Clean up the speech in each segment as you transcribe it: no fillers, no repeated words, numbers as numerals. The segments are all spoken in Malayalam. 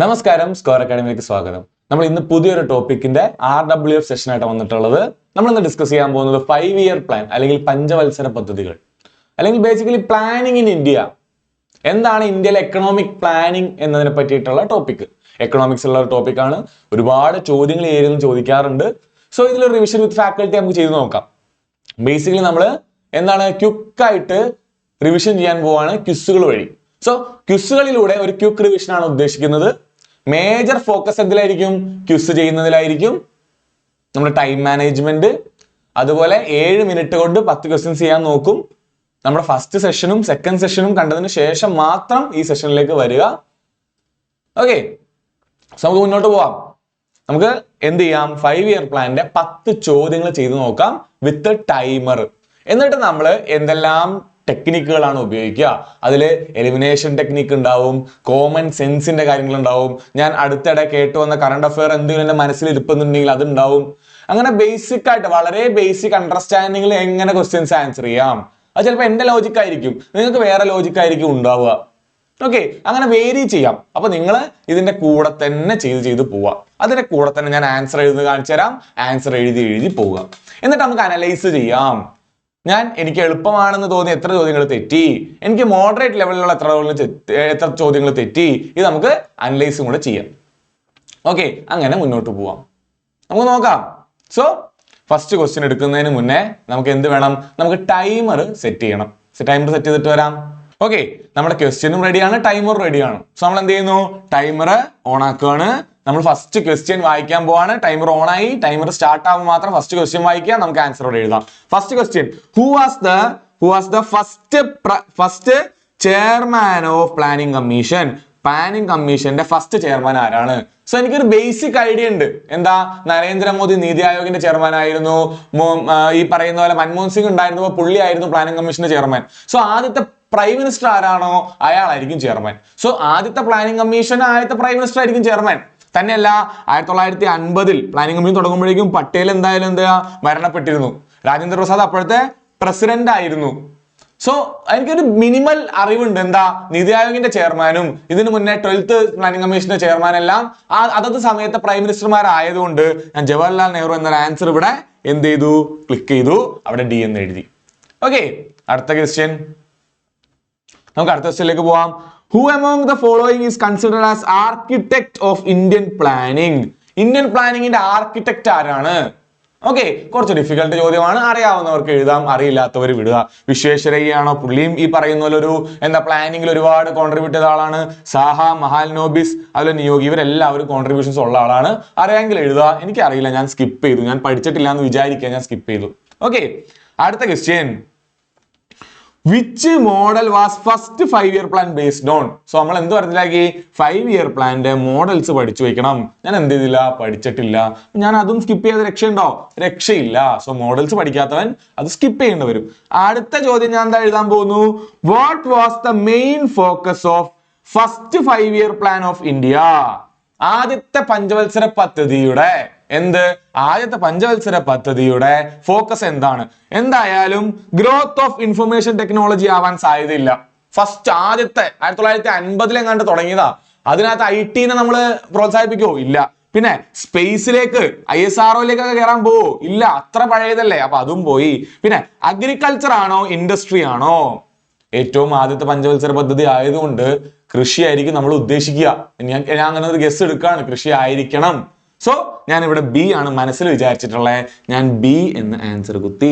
നമസ്കാരം, സ്കോർ അക്കാഡമിയിലേക്ക് സ്വാഗതം. നമ്മൾ ഇന്ന് പുതിയൊരു ടോപ്പിക്കിന്റെ RWF സെഷൻ ആയിട്ട് വന്നിട്ടുള്ളത്. നമ്മൾ ഇന്ന് ഡിസ്കസ് ചെയ്യാൻ പോകുന്നത് 5 ഇയർ പ്ലാൻ അല്ലെങ്കിൽ പഞ്ചവത്സര പദ്ധതികൾ അല്ലെങ്കിൽ ബേസിക്കലി പ്ലാനിങ് ഇൻ ഇന്ത്യ. എന്താണ് ഇന്ത്യയിലെ എക്കണോമിക് പ്ലാനിങ് എന്നതിനെ പറ്റിയിട്ടുള്ള ടോപ്പിക്. എക്കണോമിക്സ് ഉള്ള ഒരു ടോപ്പിക്കാണ്. ഒരുപാട് ചോദ്യങ്ങൾ ഏരിയയിൽ ചോദിക്കാറുണ്ട്. സോ ഇതിലൊരു റിവിഷൻ വിത്ത് ഫാക്കൽറ്റി നമുക്ക് ചെയ്ത് നോക്കാം. ബേസിക്കലി നമ്മൾ എന്താണ് ക്വിക്കായിട്ട് റിവിഷൻ ചെയ്യാൻ പോവാണ് ക്വിസുകൾ വഴി. സോ ക്വിസുകളിലൂടെ ഒരു ക്വിക്ക് റിവിഷൻ ആണ് ഉദ്ദേശിക്കുന്നത്. മേജർ ഫോക്കസ് എന്തിലായിരിക്കും? ക്വിസ് ചെയ്യുന്നതിലായിരിക്കും. നമ്മുടെ ടൈം മാനേജ്മെന്റ്, അതുപോലെ 7 മിനിറ്റ് കൊണ്ട് 10 ക്വസ്റ്റ്യൻസ് ചെയ്യാൻ നോക്കും. നമ്മുടെ ഫസ്റ്റ് സെഷനും സെക്കൻഡ് സെഷനും കണ്ടതിന് ശേഷം മാത്രം ഈ സെഷനിലേക്ക് വരിക. ഓക്കെ, നമുക്ക് മുന്നോട്ട് പോവാം. നമുക്ക് എന്ത് ചെയ്യാം? 5 ഇയർ പ്ലാനിന്റെ 10 ചോദ്യങ്ങൾ ചെയ്ത് നോക്കാം വിത്ത് ടൈമർ. എന്നിട്ട് നമ്മൾ എന്തെല്ലാം ടെക്നിക്കുകളാണ് ഉപയോഗിക്കുക. അതിൽ എലിമിനേഷൻ ടെക്നിക്ക് ഉണ്ടാവും, കോമൺ സെൻസിന്റെ കാര്യങ്ങൾ ഉണ്ടാവും. ഞാൻ അടുത്തിടെ കേട്ടു വന്ന കറണ്ട് അഫെയർ എന്തെങ്കിലും എന്റെ മനസ്സിൽ ഇരിപ്പുന്നുണ്ടെങ്കിൽ അതുണ്ടാവും. അങ്ങനെ ബേസിക് ആയിട്ട് വളരെ ബേസിക് അണ്ടർസ്റ്റാൻഡിങ്ങിൽ എങ്ങനെ ക്വസ്റ്റ്യൻസ് ആൻസർ ചെയ്യാം. അത് ചിലപ്പോൾ എന്റെ ലോജിക് ആയിരിക്കും, നിങ്ങൾക്ക് വേറെ ലോജിക് ആയിരിക്കും ഉണ്ടാവുക. ഓക്കെ, അങ്ങനെ വേരി ചെയ്യാം. അപ്പൊ നിങ്ങൾ ഇതിന്റെ കൂടെ തന്നെ ചെയ്ത് പോവുക. അതിന്റെ കൂടെ തന്നെ ഞാൻ ആൻസർ എഴുതി കാണിച്ചു തരാം. ആൻസർ എഴുതി പോവുക. എന്നിട്ട് നമുക്ക് അനലൈസ് ചെയ്യാം. എനിക്ക് എളുപ്പമാണെന്ന് തോന്നി എത്ര ചോദ്യങ്ങൾ തെറ്റി, എനിക്ക് മോഡറേറ്റ് ലെവലിലുള്ള എത്ര ചോദ്യങ്ങൾ തെറ്റി, ഇത് നമുക്ക് അനലൈസും കൂടെ ചെയ്യാം. ഓക്കെ, അങ്ങനെ മുന്നോട്ട് പോവാം. നമുക്ക് നോക്കാം. സോ ഫസ്റ്റ് ക്വസ്റ്റ്യൻ എടുക്കുന്നതിന് മുന്നേ നമുക്ക് എന്ത് വേണം? നമുക്ക് ടൈമർ സെറ്റ് ചെയ്യണം. ടൈമർ സെറ്റ് ചെയ്തിട്ട് വരാം. ഓക്കെ, നമ്മുടെ ക്വസ്റ്റ്യനും റെഡിയാണ്, ടൈമർ റെഡിയാണ്. സോ നമ്മൾ എന്ത് ചെയ്യുന്നു? ടൈമർ ഓൺ ആക്കുകയാണ്. നമ്മൾ ഫസ്റ്റ് ക്വസ്റ്റ്യൻ വായിക്കാൻ പോവാണ്. ടൈമർ ഓൺ ആയി. ടൈമർ സ്റ്റാർട്ട് ആകുമ്പോൾ മാത്രം ഫസ്റ്റ് ക്വസ്റ്റ്യൻ വായിക്കുക. നമുക്ക് ആൻസർ എഴുതാം. First question, who was the first chairman of planning commission? Planning കമ്മീഷന്റെ ഫസ്റ്റ് ചെയർമാൻ ആരാണ്? സോ എനിക്കൊരു ബേസിക് ഐഡിയ ഉണ്ട്. എന്താ? നരേന്ദ്രമോദി നീതി ആയോഗിന്റെ ചെയർമാൻ ആയിരുന്നു. ഈ പറയുന്ന പോലെ മൻമോഹൻ സിംഗ് ഉണ്ടായിരുന്നപ്പോൾ പുള്ളിയായിരുന്നു പ്ലാനിംഗ് കമ്മീഷന്റെ ചെയർമാൻ. സോ ആദ്യത്തെ പ്രൈം മിനിസ്റ്റർ ആരാണോ അയാളായിരിക്കും ചെയർമാൻ. സോ ആദ്യത്തെ പ്ലാനിംഗ് കമ്മീഷൻ ആദ്യത്തെ പ്രൈം മിനിസ്റ്റർ ആയിരിക്കും ചെയർമാൻ. തന്നെയല്ല, 1950 പ്ലാനിംഗ് കമ്മീഷൻ തുടങ്ങുമ്പോഴേക്കും പട്ടേൽ എന്തായാലും മരണപ്പെട്ടിരുന്നു. രാജേന്ദ്ര പ്രസാദ് അപ്പോഴത്തെ പ്രസിഡന്റ് ആയിരുന്നു. സോ എനിക്കൊരു മിനിമൽ അറിവുണ്ട്. എന്താ? നീതി ആയോഗിന്റെ ചെയർമാനും ഇതിനു മുന്നേ 12th പ്ലാനിംഗ് കമ്മീഷന്റെ ചെയർമാൻ എല്ലാം അതത് സമയത്തെ പ്രൈം മിനിസ്റ്റർമാരായതുകൊണ്ട് ഞാൻ ജവഹർലാൽ നെഹ്റു എന്നൊരു ആൻസർ ഇവിടെ എന്ത് ചെയ്തു? ക്ലിക്ക് ചെയ്തു. അവിടെ ഡി എന്ന് എഴുതി. ഓക്കെ, അടുത്ത ക്വസ്റ്റ്യൻ. നമുക്ക് അടുത്ത ക്വസ്റ്റ്യനിലേക്ക് പോവാം. Who among the following is considered as architect of Indian planning? Indian പ്ലാനിങ്ങിന്റെ ആർക്കിടെക്ട് ആരാണ്? ഓക്കെ, കുറച്ച് ഡിഫിക്കൽട്ട് ചോദ്യമാണ്. അറിയാവുന്നവർക്ക് എഴുതാം, അറിയില്ലാത്തവർ വിടുക. വിശ്വേശ്വരയ്യാണോ? പുള്ളിയും ഈ പറയുന്ന പോലെ ഒരു പ്ലാനിങ്ങിൽ ഒരുപാട് കോൺട്രിബ്യൂട്ട് ചെയ്ത ആളാണ്. സാഹ, മഹാൽനോബിസ്, അതുപോലെ നിയോഗി, ഇവരെല്ലാവരും കോൺട്രിബ്യൂഷൻസ് ഉള്ള ആളാണ്. അറിയാമെങ്കിൽ എഴുതുക. എനിക്കറിയില്ല, ഞാൻ സ്കിപ്പ് ചെയ്തു. ഞാൻ പഠിച്ചിട്ടില്ല എന്ന് വിചാരിക്കുക, ഞാൻ സ്കിപ്പ് ചെയ്തു. ഓക്കെ, അടുത്ത question. Which model was first 5 year plan based on? So നമ്മൾ എന്ത് മനസ്സിലാക്കി? 5 ഇയർ പ്ലാന്റെ മോഡൽസ് പഠിച്ചു വെക്കണം. ഞാൻ എന്ത് ചെയ്തില്ല? പഠിച്ചിട്ടില്ല. ഞാൻ അതും സ്കിപ്പ് ചെയ്ത് രക്ഷയുണ്ടോ? രക്ഷയില്ല. സോ മോഡൽസ് പഠിക്കാത്തവൻ അത് സ്കിപ്പ് ചെയ്യേണ്ടി വരും. അടുത്ത ചോദ്യം ഞാൻ എന്താ എഴുതാൻ പോകുന്നു? What was the main focus of first 5 year plan of India? ആദ്യത്തെ പഞ്ചവത്സര പദ്ധതിയുടെ ആദ്യത്തെ പഞ്ചവത്സര പദ്ധതിയുടെ ഫോക്കസ് എന്താണ്? എന്തായാലും ഗ്രോത്ത് ഓഫ് ഇൻഫർമേഷൻ ടെക്നോളജി ആവാൻ സാധ്യതയില്ല. ഫസ്റ്റ് ആദ്യത്തെ 1950 എങ്ങാണ്ട് തുടങ്ങിയതാ. അതിനകത്ത് IT നമ്മൾ പ്രോത്സാഹിപ്പിക്കുവോ? ഇല്ല. പിന്നെ സ്പേസിലേക്ക് ISROയിലേക്കൊക്കെ കയറാൻ പോവോ? ഇല്ല, അത്ര പഴയതല്ലേ. അപ്പൊ അതും പോയി. പിന്നെ അഗ്രികൾച്ചർ ആണോ ഇൻഡസ്ട്രി ആണോ? ഏറ്റവും ആദ്യത്തെ പഞ്ചവത്സര പദ്ധതി ആയതുകൊണ്ട് കൃഷി ആയിരിക്കും നമ്മൾ ഉദ്ദേശിക്കുക. ഞാൻ അങ്ങനെ ഒരു ഗസ് എടുക്കുകയാണ്, കൃഷി ആയിരിക്കണം. സോ ഞാൻ ഇവിടെ B ആണ് മനസ്സിൽ വിചാരിച്ചിട്ടുള്ളത്. ഞാൻ B എന്ന് ആൻസർ കുത്തി.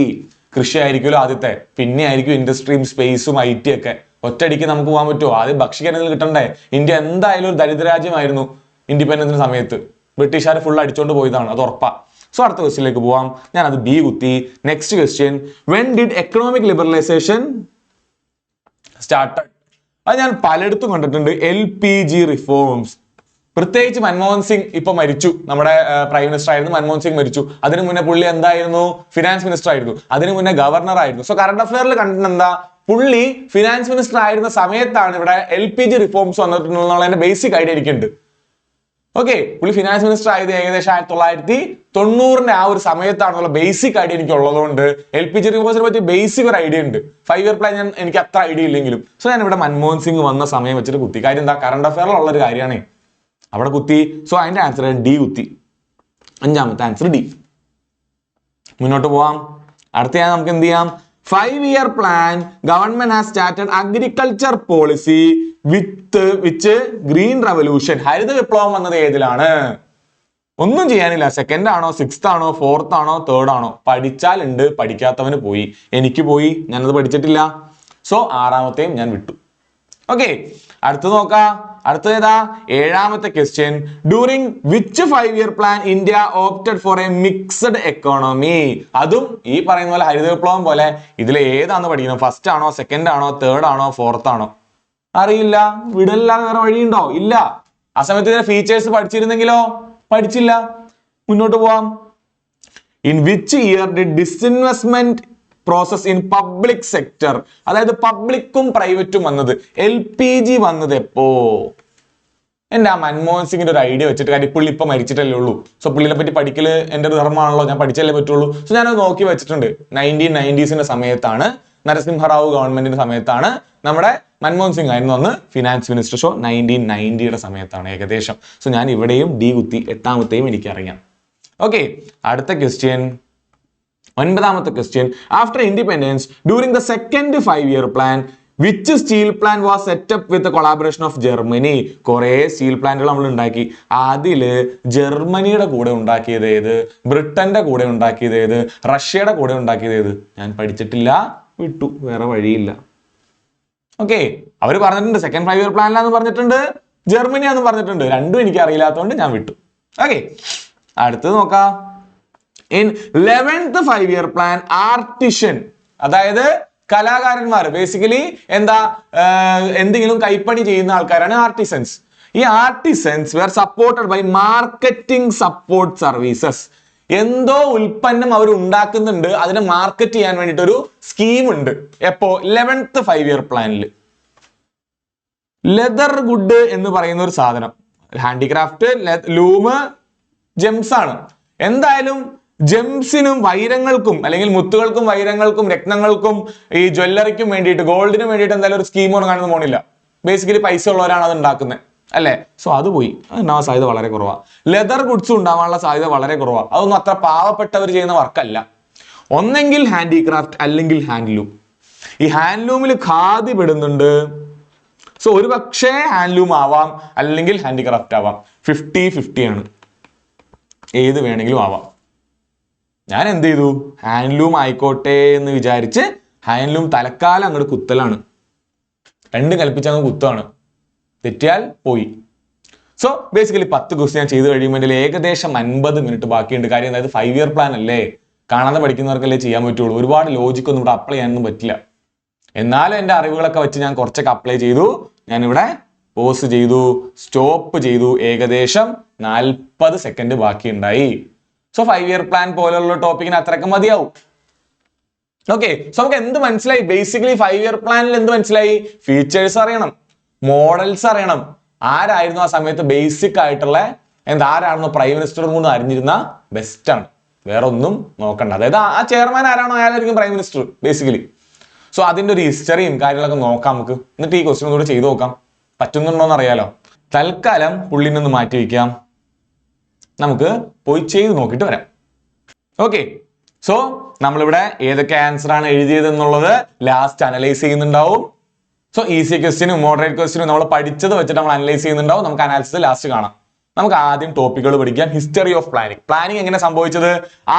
കൃഷി ആയിരിക്കുമല്ലോ ആദ്യത്തെ, പിന്നെ ആയിരിക്കും ഇൻഡസ്ട്രിയും സ്പേസും IT ഒക്കെ. ഒറ്റയടിക്ക് നമുക്ക് പോകാൻ പറ്റുമോ? ആദ്യം ഭക്ഷിക്കാൻ എന്തെങ്കിലും കിട്ടണ്ടേ? ഇന്ത്യ എന്തായാലും ഒരു ദരിദ്ര രാജ്യമായിരുന്നു ഇൻഡിപെൻഡൻസിന് സമയത്ത്. ബ്രിട്ടീഷുകാർ ഫുൾ അടിച്ചോണ്ട് പോയതാണ്, അത് ഉറപ്പാ. സോ അടുത്ത ക്വസ്റ്റ്യനിലേക്ക് പോവാം. ഞാൻ അത് B കുത്തി. Next question, when did economic liberalisation started? അത് ഞാൻ പലയിടത്തും കണ്ടിട്ടുണ്ട്. LPG reforms. പ്രത്യേകിച്ച് മൻമോഹൻ സിംഗ് ഇപ്പൊ മരിച്ചു. നമ്മുടെ പ്രൈം മിനിസ്റ്റർ ആയിരുന്നു മൻമോഹൻ സിംഗ് മരിച്ചു. അതിനു മുന്നേ പുള്ളി എന്തായിരുന്നു? ഫിനാൻസ് മിനിസ്റ്റർ ആയിരുന്നു. അതിനു മുന്നേ ഗവർണർ ആയിരുന്നു. സോ കറണ്ട് അഫെയറിൽ കണ്ടിട്ട് എന്താ? പുള്ളി ഫിനാൻസ് മിനിസ്റ്റർ ആയിരുന്ന സമയത്താണ് ഇവിടെ LPG റിഫോംസ് വന്നിട്ടുള്ള ബേസിക് ഐഡിയ എനിക്കുണ്ട്. ഓക്കെ, പുള്ളി ഫിനാൻസ് മിനിസ്റ്റർ ആയത് ഏകദേശം 1990 ആ ഒരു സമയത്താണെന്നുള്ള ബേസിക് ഐഡിയ എനിക്ക് ഉള്ളതുകൊണ്ട് LPG റിഫോംസിനെ പറ്റി ബേസിക് ഒരു ഐഡിയ ഉണ്ട്. 5 ഇയർ പ്ലാൻ എനിക്ക് അത്ര ഐഡിയ ഇല്ലെങ്കിലും. സോ ഞാൻ ഇവിടെ മൻമോഹൻ സിംഗ് വന്ന സമയം വെച്ചിട്ട് കുത്തി. കാര്യം എന്താ? കറണ്ട് അഫെയറിലുള്ള ഒരു കാര്യമാണ്. അവിടെ കുത്തി. സോ അതിന്റെ ആൻസർ ഡി കുത്തി. അഞ്ചാമത്തെ ആൻസർ ഡി. മുന്നോട്ട് പോവാം. അടുത്ത നമുക്ക് എന്ത് ചെയ്യാം? 5-year plan, government has started agriculture policy with which green revolution. ഹരിത വിപ്ലവം വന്നത് ഏതിലാണ്? ഒന്നും ചെയ്യാനില്ല. സെക്കൻഡ് ആണോ, സിക്സ്ത് ആണോ, ഫോർത്ത് ആണോ, തേർഡ് ആണോ? പഠിച്ചാൽ ഉണ്ട്, പഠിക്കാത്തവന് പോയി. എനിക്ക് പോയി, ഞാനത് പഠിച്ചിട്ടില്ല. സോ ആറാമത്തെയും ഞാൻ വിട്ടു. ഓക്കെ, അടുത്ത് നോക്കാം. അടുത്തത് ഏതാ? ഏഴാമത്തെ question. During which 5-year plan India opted four A mixed economy? അതും ഈ പറയുന്ന പോലെ ഹരിത വിപ്ലവം പോലെ ഇതിൽ ഏതാന്ന് പഠിക്കണം. ഫസ്റ്റ് ആണോ, സെക്കൻഡ് ആണോ, തേർഡ് ആണോ, ഫോർത്ത് ആണോ? അറിയില്ല. വിടല്ലാതെ വേറെ വഴിയുണ്ടോ? ഇല്ല. ആ സമയത്ത് ഇതിന്റെ ഫീച്ചേഴ്സ് പഠിച്ചിരുന്നെങ്കിലോ? പഠിച്ചില്ല. മുന്നോട്ട് പോവാം. In which year did disinvestment process in public sector? അതായത് പബ്ലിക്കും പ്രൈവറ്റും വന്നത്, LPG വന്നത് എപ്പോ? എന്റെ ആ മൻമോഹൻ സിംഗിന്റെ ഒരു ഐഡിയ വെച്ചിട്ട്, കാര്യം പുള്ളി ഇപ്പൊ മരിച്ചിട്ടല്ലേ ഉള്ളൂ. സോ പുള്ളിനെ പറ്റി പഠിക്കല് എന്റെ ഒരു ധർമ്മമാണല്ലോ, ഞാൻ പഠിച്ചല്ലേ പറ്റുള്ളൂ. സോ ഞാനത് നോക്കി വെച്ചിട്ടുണ്ട്. 1990s സമയത്താണ്, നരസിംഹറാവു ഗവൺമെന്റിന്റെ സമയത്താണ് നമ്മുടെ മൻമോഹൻ സിംഗ് ആയിരുന്നു അന്ന് ഫിനാൻസ് മിനിസ്റ്റർ. സോ 1990 സമയത്താണ് ഏകദേശം. സോ ഞാൻ ഇവിടെയും ഡി കുത്തി. എട്ടാമത്തെയും എനിക്കറിയാം. ഓക്കെ, അടുത്ത ക്വസ്റ്റ്യൻ. ഒൻപതാമത്തെ question. After independence during the second 5-year plan which steel plant was set up with collaboration of Germany? കുറെ സ്റ്റീൽ പ്ലാന്റുകൾ നമ്മൾ ഉണ്ടാക്കി. അതില് ജർമ്മനിയുടെ കൂടെ ഉണ്ടാക്കിയത് ഏത്? ബ്രിട്ടന്റെ കൂടെ ഉണ്ടാക്കിയത് ഏത്? റഷ്യയുടെ കൂടെ ഉണ്ടാക്കിയത് ഏത്? ഞാൻ പഠിച്ചിട്ടില്ല, വിട്ടു. വേറെ വഴിയില്ല. ഓക്കെ, അവർ പറഞ്ഞിട്ടുണ്ട് സെക്കൻഡ് 5-year പ്ലാനിലാന്ന് പറഞ്ഞിട്ടുണ്ട്, ജർമ്മനിയാന്ന് പറഞ്ഞിട്ടുണ്ട്. രണ്ടും എനിക്ക് അറിയില്ലാത്തതുകൊണ്ട് ഞാൻ വിട്ടു. ഓക്കെ, അടുത്തത് നോക്കാം. ഇൻ 11th 5-year പ്ലാൻ ആർട്ടിഷൻ, അതായത് കലാകാരന്മാർ, ബേസിക്കലി എന്താ, എന്തെങ്കിലും കൈപ്പണി ചെയ്യുന്ന ആൾക്കാരാണ് ആർട്ടിസൻസ്. ഈ artisans were supported by marketing support services. എന്തോ ഉൽപ്പന്നം അവർ ഉണ്ടാക്കുന്നുണ്ട്, അതിനെ മാർക്കറ്റ് ചെയ്യാൻ വേണ്ടിയിട്ട് ഒരു സ്കീം ഉണ്ട്. എപ്പോ? 11th 5-year പ്ലാനിൽ. ലെതർ ഗുഡ് എന്ന് പറയുന്ന ഒരു സാധനം, ഹാൻഡിക്രാഫ്റ്റ്, ലൂമ്, ജെംസ് ആണ്. എന്തായാലും ജെംസിനും വൈരങ്ങൾക്കും അല്ലെങ്കിൽ മുത്തുകൾക്കും വൈരങ്ങൾക്കും രത്നങ്ങൾക്കും ഈ ജ്വല്ലറിക്കും വേണ്ടിയിട്ട്, ഗോൾഡിനും വേണ്ടിയിട്ട് എന്തായാലും ഒരു സ്കീം കാണുന്ന പോണില്ല. ബേസിക്കലി പൈസ ഉള്ളവരാണ് അത് ഉണ്ടാക്കുന്നത്, അല്ലേ? സോ അത് പോയി. ഉണ്ടാവാൻ സാധ്യത വളരെ കുറവാണ്. ലെതർ ഗുഡ്സ് ഉണ്ടാവാനുള്ള സാധ്യത വളരെ കുറവാണ്. അതൊന്നും അത്ര പാവപ്പെട്ടവർ ചെയ്യുന്ന വർക്കല്ല. ഒന്നെങ്കിൽ ഹാൻഡിക്രാഫ്റ്റ് അല്ലെങ്കിൽ ഹാൻഡ്ലൂം. ഈ ഹാൻഡ്ലൂമിൽ ഖാദി പെടുന്നുണ്ട്. സോ ഒരു പക്ഷേ ഹാൻഡ്ലൂം ആവാം, അല്ലെങ്കിൽ ഹാൻഡിക്രാഫ്റ്റ് ആവാം. 50-50 ആണ്. ഏത് വേണമെങ്കിലും ആവാം. ഞാൻ എന്ത് ചെയ്തു? ഹാൻഡ്ലൂം ആയിക്കോട്ടെ എന്ന് വിചാരിച്ച് ഹാൻഡ്ലൂം തലക്കാലം അങ്ങോട്ട് കുത്തലാണ്. രണ്ടും കൽപ്പിച്ച് അങ്ങ് കുത്താണ്. തെറ്റിയാൽ പോയി. സോ ബേസിക്കലി 10 ക്വസ്റ്റ്യൻ ഞാൻ ചെയ്ത് കഴിയുമ്പോൾ ഏകദേശം 50 മിനിറ്റ് ബാക്കിയുണ്ട്. കാര്യം അതായത് 5-year പ്ലാൻ അല്ലേ, കാണാതെ പഠിക്കുന്നവർക്കല്ലേ ചെയ്യാൻ പറ്റുള്ളൂ. ഒരുപാട് ലോജിക് ഒന്നും ഇവിടെ അപ്ലൈ ചെയ്യാനൊന്നും പറ്റില്ല. എന്നാലും എൻ്റെ അറിവുകളൊക്കെ വെച്ച് ഞാൻ കുറച്ചൊക്കെ അപ്ലൈ ചെയ്തു. ഞാനിവിടെ പോസ് ചെയ്തു, സ്റ്റോപ്പ് ചെയ്തു. ഏകദേശം 40 സെക്കൻഡ് ബാക്കിയുണ്ടായി. സോ 5-year പ്ലാൻ പോലുള്ള ടോപ്പിക്കിന് അത്രയ്ക്ക് മതിയാവും. ഓക്കെ, സോ നമുക്ക് എന്ത് മനസ്സിലായി? ബേസിക്കലി 5-year പ്ലാനിൽ എന്ത് മനസ്സിലായി? ഫീച്ചേഴ്സ് അറിയണം, മോഡൽസ് അറിയണം, ആരായിരുന്നു ആ സമയത്ത് ബേസിക് ആയിട്ടുള്ള ആരാണെന്നോ പ്രൈം മിനിസ്റ്റർ കൂടെ അറിഞ്ഞിരുന്ന ബെസ്റ്റ് ആണ്. വേറെ ഒന്നും നോക്കണ്ട. അതായത് ആ ചെയർമാൻ ആരാണോ അയാളായിരിക്കും പ്രൈം മിനിസ്റ്റർ ബേസിക്കലി. സോ അതിന്റെ ഒരു ഹിസ്റ്ററിയും കാര്യങ്ങളൊക്കെ നോക്കാം നമുക്ക്. എന്നിട്ട് ഈ ക്വസ്റ്റ്യൻ കൂടെ ചെയ്തു നോക്കാം, പറ്റുന്നുണ്ടോന്ന് അറിയാലോ. തൽക്കാലം പുള്ളിനൊന്ന് മാറ്റി വയ്ക്കാം, നമുക്ക് പോയി ചെയ്ത് നോക്കിയിട്ട് വരാം. ഓക്കെ, സോ നമ്മളിവിടെ ഏതൊക്കെ ആൻസർ ആണ് എഴുതിയത് എന്നുള്ളത് ലാസ്റ്റ് അനലൈസ് ചെയ്യുന്നുണ്ടാവും. സോ ഈസി ക്വസ്റ്റ്യനും മോഡറേറ്റ് ക്വസ്റ്റ്യനും നമ്മൾ പഠിച്ചത് വെച്ചിട്ട് നമ്മൾ അനലൈസ് ചെയ്യുന്നുണ്ടാവും. നമുക്ക് അനാലിസിസ് ലാസ്റ്റ് കാണാം. നമുക്ക് ആദ്യം ടോപ്പിക്കുകൾ പഠിക്കാം. ഹിസ്റ്ററി ഓഫ് പ്ലാനിങ് എങ്ങനെ സംഭവിച്ചത്?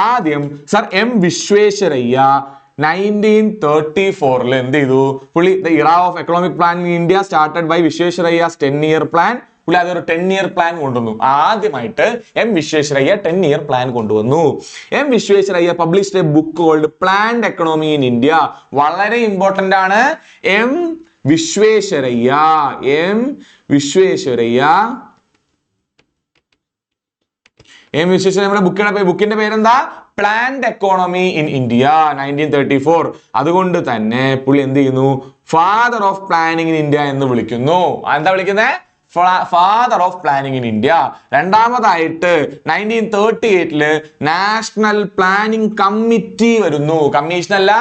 ആദ്യം സർ എം വിശ്വേശ്വരയ്യ 1934 എന്ത് ചെയ്തു? പുള്ളി the era of economic planning in India started by Visvesvaraya's 10-year plan. പുള്ളി അതൊരു 10-year പ്ലാൻ കൊണ്ടുവന്നു. ആദ്യമായിട്ട് എം വിശ്വേശ്വരയ്യ 10-year പ്ലാൻ കൊണ്ടുവന്നു. M Visvesvaraya published a book called planned economy in India. വളരെ ഇമ്പോർട്ടന്റ് ആണ്. എം വിശ്വേശ്വരയ്യ ബുക്കിന്റെ പേരെന്താ? Planned economy in India 1934. അതുകൊണ്ട് തന്നെ പുള്ളി എന്ത് ചെയ്യുന്നു? Father of planning in India എന്ന് വിളിക്കുന്നു. എന്താ വിളിക്കുന്നത്? Father of planning in India. രണ്ടാമതായിട്ട് 1938 നാഷണൽ പ്ലാനിങ് കമ്മിറ്റി വരുന്നു. കമ്മീഷൻ അല്ല,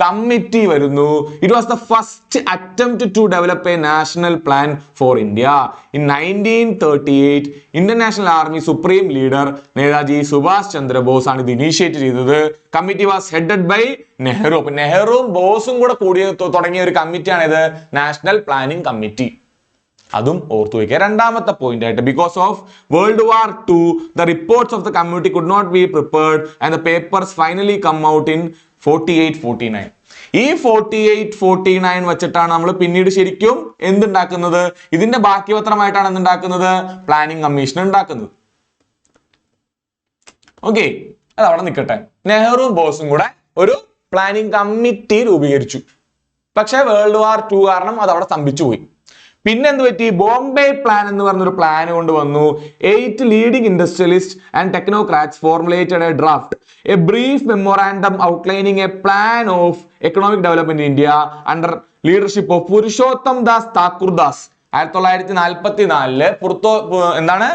കമ്മിറ്റി വരുന്നു. It was the first attempt to develop a national plan for India. In 1938 Indian National Army supreme leader Netaji Subhash Chandra Bose ആണ് ഇത് ഇനീഷ്യേറ്റ് ചെയ്തത്. Committee was headed by Nehru. അപ്പൊ നെഹ്റുവും ബോസും കൂടെ തുടങ്ങിയ ഒരു കമ്മിറ്റിയാണ് ഇത് നാഷണൽ പ്ലാനിംഗ് കമ്മിറ്റി. അതും ഓർത്തു വയ്ക്കുക. രണ്ടാമത്തെ പോയിന്റ് ആയിട്ട്, because of world war II the reports of the committee could not be prepared and the papers finally come out in 48-49. ഈ 48-49 വെച്ചിട്ടാണ് നമ്മൾ പിന്നീട് ശരിക്കും എന്തുണ്ടാക്കുന്നത്? ഇതിന്റെ ബാക്കി പത്രമായിട്ടാണ് എന്തുണ്ടാക്കുന്നത്? പ്ലാനിംഗ് കമ്മീഷൻ ഉണ്ടാക്കുന്നത്. ഓക്കെ, അത് അവിടെ നിൽക്കട്ടെ. നെഹ്റുവും ബോസും കൂടെ ഒരു പ്ലാനിംഗ് കമ്മിറ്റി രൂപീകരിച്ചു. പക്ഷെ വേൾഡ് വാർ II കാരണം അത് അവിടെ സ്തംഭിച്ചു പോയി. പിന്നെ എന്ത് പറ്റി? ബോംബെ പ്ലാൻ എന്ന് പറഞ്ഞൊരു പ്ലാൻ കൊണ്ടുവന്നു. 8 leading industrialist and technocrats formulated a draft, a brief memorandum outlining a plan of economic development India under leadership of Purushottam Das Thakurdas. 1944 എന്താണ്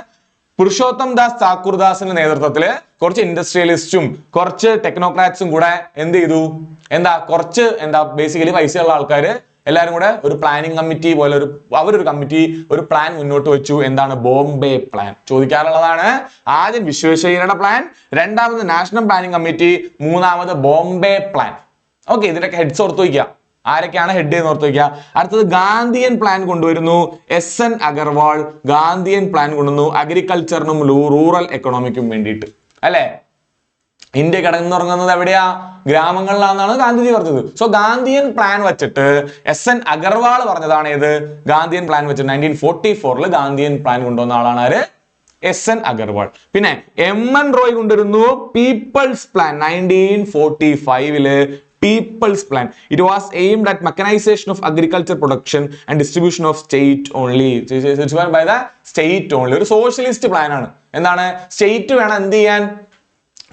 പുരുഷോത്തം ദാസ് താക്കൂർദാസിന്റെ നേതൃത്വത്തില് കുറച്ച് ഇൻഡസ്ട്രിയലിസ്റ്റും കുറച്ച് ടെക്നോക്രാറ്റ്സും കൂടെ എന്ത് ചെയ്തു? കുറച്ച് ബേസിക്കലി പൈസയുള്ള ആൾക്കാര് എല്ലാവരും കൂടെ ഒരു പ്ലാനിംഗ് കമ്മിറ്റി പോലെ അവരൊരു കമ്മിറ്റി ഒരു പ്ലാൻ മുന്നോട്ട് വെച്ചു. എന്താണ്? ബോംബെ പ്ലാൻ. ചോദിക്കാറുള്ളതാണ്. ആദ്യം വിശ്വേശ്വരയ്യയുടെ പ്ലാൻ, രണ്ടാമത് നാഷണൽ പ്ലാനിംഗ് കമ്മിറ്റി, മൂന്നാമത് ബോംബെ പ്ലാൻ. ഓക്കെ, ഇതിന്റെയൊക്കെ ഹെഡ്സ് ഓർത്ത് വയ്ക്കുക. ആരൊക്കെയാണ് ഹെഡ് എന്ന് ഓർത്ത് വയ്ക്കുക. അടുത്തത് ഗാന്ധിയൻ പ്ലാൻ കൊണ്ടുവരുന്നു SN അഗർവാൾ. ഗാന്ധിയൻ പ്ലാൻ കൊണ്ടുവന്നു അഗ്രികൾച്ചറിനും റൂറൽ എക്കണോമിക്കും വേണ്ടിയിട്ട്. അല്ലെ, ഇന്ത്യ കിടന്നുറങ്ങുന്നത് എവിടെയാ? ഗ്രാമങ്ങളിലാണെന്നാണ് ഗാന്ധിജി പറഞ്ഞത്. സോ ഗാന്ധിയൻ പ്ലാൻ വെച്ചിട്ട് SN അഗർവാൾ പറഞ്ഞതാണ് ഏത്? ഗാന്ധിയൻ പ്ലാൻ വെച്ചിട്ട് 1944 ഗാന്ധിയൻ പ്ലാൻ കൊണ്ടുവന്ന ആളാണ് ആര്? SN അഗർവാൾ. പിന്നെ MN റോയ് കൊണ്ടുവരുന്നു people's plan 1945 people's plan. It was aimed at mechanisation of agriculture production and distribution of state only. By the state only. ഒരു സോഷ്യലിസ്റ്റ് പ്ലാൻ ആണ്. എന്താണ്? സ്റ്റേറ്റ് വേണം എന്ത് ചെയ്യാൻ?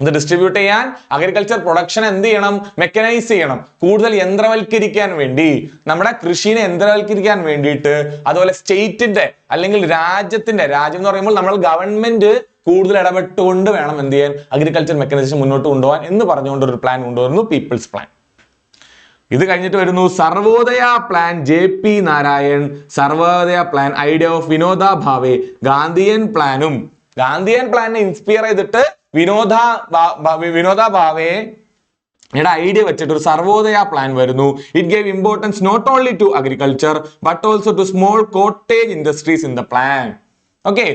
ഇത് ഡിസ്ട്രിബ്യൂട്ട് ചെയ്യാൻ. അഗ്രികൾച്ചർ പ്രൊഡക്ഷൻ എന്ത് ചെയ്യണം? മെക്കനൈസ് ചെയ്യണം. കൂടുതൽ യന്ത്രവൽക്കരിക്കാൻ വേണ്ടി, നമ്മുടെ കൃഷിനെ യന്ത്രവൽക്കരിക്കാൻ വേണ്ടിയിട്ട്. അതുപോലെ സ്റ്റേറ്റിന്റെ അല്ലെങ്കിൽ രാജ്യം എന്ന് പറയുമ്പോൾ നമ്മൾ ഗവൺമെന്റ് കൂടുതൽ ഇടപെട്ടുകൊണ്ട് വേണം എന്ത് ചെയ്യാൻ? അഗ്രികൾച്ചർ മെക്കനൈസേഷൻ മുന്നോട്ട് കൊണ്ടുപോകാൻ എന്ന് പറഞ്ഞുകൊണ്ട് ഒരു പ്ലാൻ കൊണ്ടുവരുന്നു, പീപ്പിൾസ് പ്ലാൻ. ഇത് കഴിഞ്ഞിട്ട് വരുന്നു Sarvodaya plan, JP Narayan. Sarvodaya plan idea of വിനോദ ഭാവെ. ഗാന്ധിയൻ പ്ലാനും ഗാന്ധിയൻ പ്ലാനിനെ ഇൻസ്പയർ ചെയ്തിട്ട് വിനോദ ഭാവെ ഐഡിയ വെച്ചിട്ട് ഒരു സർവോദയ പ്ലാൻ വരുന്നു. It gave importance not only to agriculture but also to small cottage industries in the plan. Okay,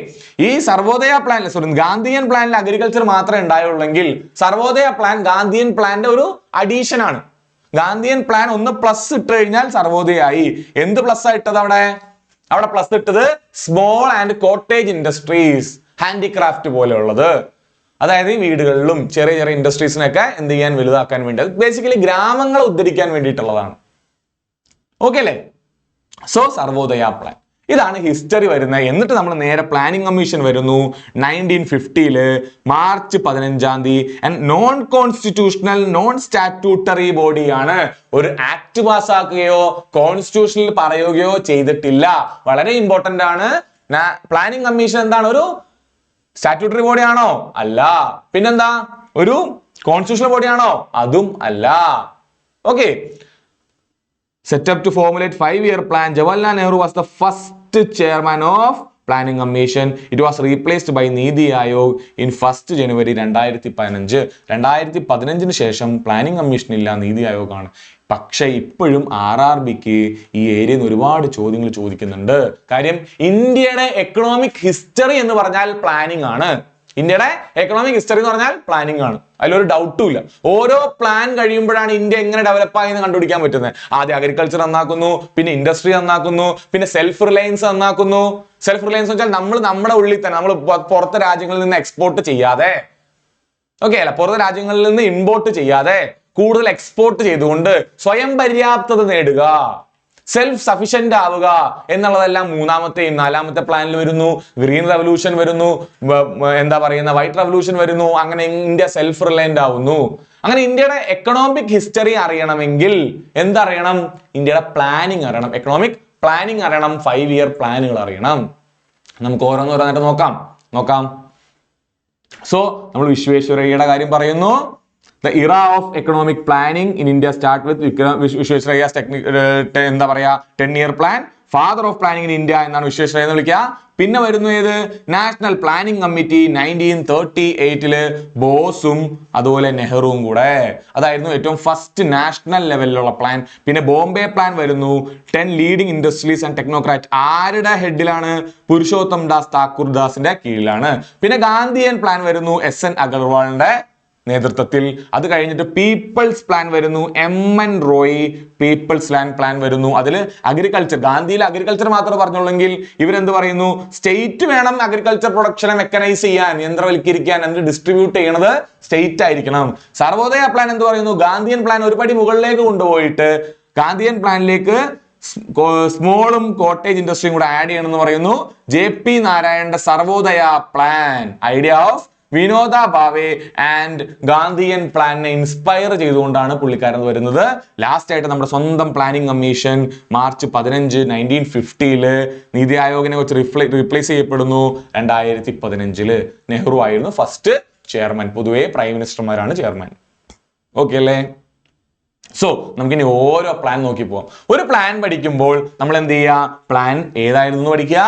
ഈ സർവോദയ പ്ലാൻ ഗാന്ധിയൻ പ്ലാനിൽ അഗ്രികൾച്ചർ മാത്രമേ ഉണ്ടായുള്ളെങ്കിൽ സർവോദയ പ്ലാൻ ഗാന്ധിയൻ പ്ലാന്റെ ഒരു അഡീഷൻ ആണ്. ഗാന്ധിയൻ പ്ലാൻ ഒന്ന് പ്ലസ് ഇട്ട് കഴിഞ്ഞാൽ സർവോദയായി. എന്ത് പ്ലസ് ആ ഇട്ടത്? അവിടെ പ്ലസ് ഇട്ടത് small and cottage industries, handicraft പോലെയുള്ളത്. അതായത് ഈ വീടുകളിലും ചെറിയ ചെറിയ ഇൻഡസ്ട്രീസിനൊക്കെ എന്ത് ചെയ്യാൻ? വലുതാക്കാൻ വേണ്ടി. അത് ബേസിക്കലി ഗ്രാമങ്ങളെ ഉദ്ധരിക്കാൻ വേണ്ടിയിട്ടുള്ളതാണ്. ഓക്കെ അല്ലേ? So Sarvodaya plan. ഇതാണ് ഹിസ്റ്ററി വരുന്നത്. എന്നിട്ട് നമ്മൾ നേരെ പ്ലാനിംഗ് കമ്മീഷൻ വരുന്നു 1950 March 15. Non constitutional non statutory ബോഡിയാണ്. ഒരു ആക്ട് പാസ്സാക്കുകയോ കോൺസ്റ്റിറ്റ്യൂഷനിൽ പറയുകയോ ചെയ്തിട്ടില്ല. വളരെ ഇമ്പോർട്ടന്റ് ആണ്. പ്ലാനിംഗ് കമ്മീഷൻ എന്താണ്? ഒരു സ്റ്റാറ്റ്യൂട്ടറി ബോഡിയാണോ? അല്ല. പിന്നെന്താ? ഒരു കോൺസ്റ്റിറ്റ്യൂഷണൽ ബോഡിയാണോ? അതും അല്ല. Okay. Set up to formulate 5-year plan. Jawaharlal Nehru was the first chairman of Planning Commission. It was replaced by Niti Aayog in 1st January 2015. 2015 ശേഷം പ്ലാനിംഗ് കമ്മീഷൻ ഇല്ല, നീതി ആയോഗ് ആണ്. പക്ഷെ ഇപ്പോഴും RRBക്ക് ഈ ഏരിയയിൽ നിന്ന് ഒരുപാട് ചോദ്യങ്ങൾ ചോദിക്കുന്നുണ്ട്. കാര്യം ഇന്ത്യയുടെ എക്കണോമിക് ഹിസ്റ്ററി എന്ന് പറഞ്ഞാൽ പ്ലാനിംഗ് ആണ്. ഇന്ത്യയുടെ എക്കണോമിക് ഹിസ്റ്ററി എന്ന് പറഞ്ഞാൽ പ്ലാനിംഗ് ആണ്. അതിലൊരു ഡൗട്ടും ഇല്ല. ഓരോ പ്ലാൻ കഴിയുമ്പോഴാണ് ഇന്ത്യ എങ്ങനെ ഡെവലപ്പായി എന്ന് കണ്ടുപിടിക്കാൻ പറ്റുന്നത്. ആദ്യം അഗ്രികൾച്ചർ നന്നാക്കുന്നു, പിന്നെ ഇൻഡസ്ട്രി നന്നാക്കുന്നു, പിന്നെ സെൽഫ് റിലയൻസ് നന്നാക്കുന്നു. സെൽഫ് റിലയൻസ് വെച്ചാൽ നമ്മൾ നമ്മുടെ ഉള്ളിൽ തന്നെ, നമ്മൾ പുറത്തെ രാജ്യങ്ങളിൽ നിന്ന് എക്സ്പോർട്ട് ചെയ്യാതെ, ഓക്കെ അല്ല, പുറത്തെ രാജ്യങ്ങളിൽ നിന്ന് ഇമ്പോർട്ട് ചെയ്യാതെ കൂടുതൽ എക്സ്പോർട്ട് ചെയ്തുകൊണ്ട് സ്വയം പര്യാപ്തത നേടുക, സെൽഫ് സഫിഷ്യന്റ് ആവുക എന്നുള്ളതെല്ലാം മൂന്നാമത്തെയും നാലാമത്തെ പ്ലാനിൽ വരുന്നു. ഗ്രീൻ റെവല്യൂഷൻ വരുന്നു, വൈറ്റ് റെവല്യൂഷൻ വരുന്നു. അങ്ങനെ ഇന്ത്യ സെൽഫ് റിലയന്റ് ആവുന്നു. അങ്ങനെ ഇന്ത്യയുടെ എക്കണോമിക് ഹിസ്റ്ററി അറിയണമെങ്കിൽ എന്തറിയണം? ഇന്ത്യയുടെ പ്ലാനിങ് അറിയണം, എക്കണോമിക് പ്ലാനിങ് അറിയണം, 5-year പ്ലാനുകൾ അറിയണം. നമുക്ക് ഓരോന്നോരോന്നായിട്ട് നോക്കാം. സോ നമ്മൾ വിശ്വേശ്വരയ്യയുടെ കാര്യം പറയുന്നു, The era of economic planning in India start with Vishwesvarayya's എന്താ പറയാ 10-year plan. Father of planning in India എന്നാണ് വിശ്വേശ്വരയ്യ എന്ന് വിളിക്കുക. പിന്നെ വരുന്നു ഏത്? നാഷണൽ പ്ലാനിംഗ് കമ്മിറ്റി 1938 ബോസും അതുപോലെ നെഹ്റുവും കൂടെ. അതായിരുന്നു ഏറ്റവും ഫസ്റ്റ് നാഷണൽ ലെവലിലുള്ള പ്ലാൻ. പിന്നെ ബോംബെ പ്ലാൻ വരുന്നു 10 ലീഡിംഗ് ഇൻഡസ്ട്രീസ് ആൻഡ് ടെക്നോക്രാറ്റ്. ആരുടെ ഹെഡിലാണ്? പുരുഷോത്തം ദാസ് താക്കൂർ ദാസിന്റെ കീഴിലാണ്. പിന്നെ ഗാന്ധിയൻ പ്ലാൻ വരുന്നു SN അഗർവാളിന്റെ നേതൃത്വത്തിൽ. അത് കഴിഞ്ഞിട്ട് പീപ്പിൾസ് പ്ലാൻ വരുന്നു MN Roy people's land plan വരുന്നു. അതിൽ അഗ്രികൾച്ചർ, ഗാന്ധിയിൽ അഗ്രികൾച്ചർ മാത്രമേ പറഞ്ഞുള്ളെങ്കിൽ ഇവരെന്ത് പറയുന്നു? സ്റ്റേറ്റ് വേണം അഗ്രികൾച്ചർ പ്രൊഡക്ഷനെ മെക്കനൈസ് ചെയ്യാൻ, യന്ത്രവൽക്കരിക്കാൻ, എന്നിട്ട് ഡിസ്ട്രിബ്യൂട്ട് ചെയ്യണത് സ്റ്റേറ്റ് ആയിരിക്കണം. സർവോദയ പ്ലാൻ എന്ത് പറയുന്നു? ഗാന്ധിയൻ പ്ലാൻ ഒരുപടി മുകളിലേക്ക് കൊണ്ടുപോയിട്ട് ഗാന്ധിയൻ പ്ലാനിലേക്ക് സ്മോളും കോട്ടേജ് ഇൻഡസ്ട്രിയും കൂടെ ആഡ് ചെയ്യണം എന്ന് പറയുന്നു. JP നാരായണന്റെ സർവോദയ പ്ലാൻ, ഐഡിയ ഓഫ് വിനോദ ഭാവെ ആൻഡ് ഗാന്ധിയൻ പ്ലാനിനെ ഇൻസ്പയർ ചെയ്തുകൊണ്ടാണ് പുള്ളിക്കാരൻ വരുന്നത്. ലാസ്റ്റ് ആയിട്ട് നമ്മുടെ സ്വന്തം പ്ലാനിംഗ് കമ്മീഷൻ മാർച്ച് 15 1950 നീതി ആയോഗിനെ വെച്ച് റീപ്ലേസ് ചെയ്യപ്പെടുന്നു. 2015 നെഹ്റു ആയിരുന്നു ഫസ്റ്റ് ചെയർമാൻ. പൊതുവെ പ്രൈം മിനിസ്റ്റർമാരാണ് ചെയർമാൻ. ഓക്കെ അല്ലേ? സോ നമുക്കിനി ഓരോ പ്ലാൻ നോക്കി പോവാം. ഒരു പ്ലാൻ പഠിക്കുമ്പോൾ നമ്മൾ എന്ത് ചെയ്യുക? പ്ലാൻ ഏതായിരുന്നു പഠിക്കുക,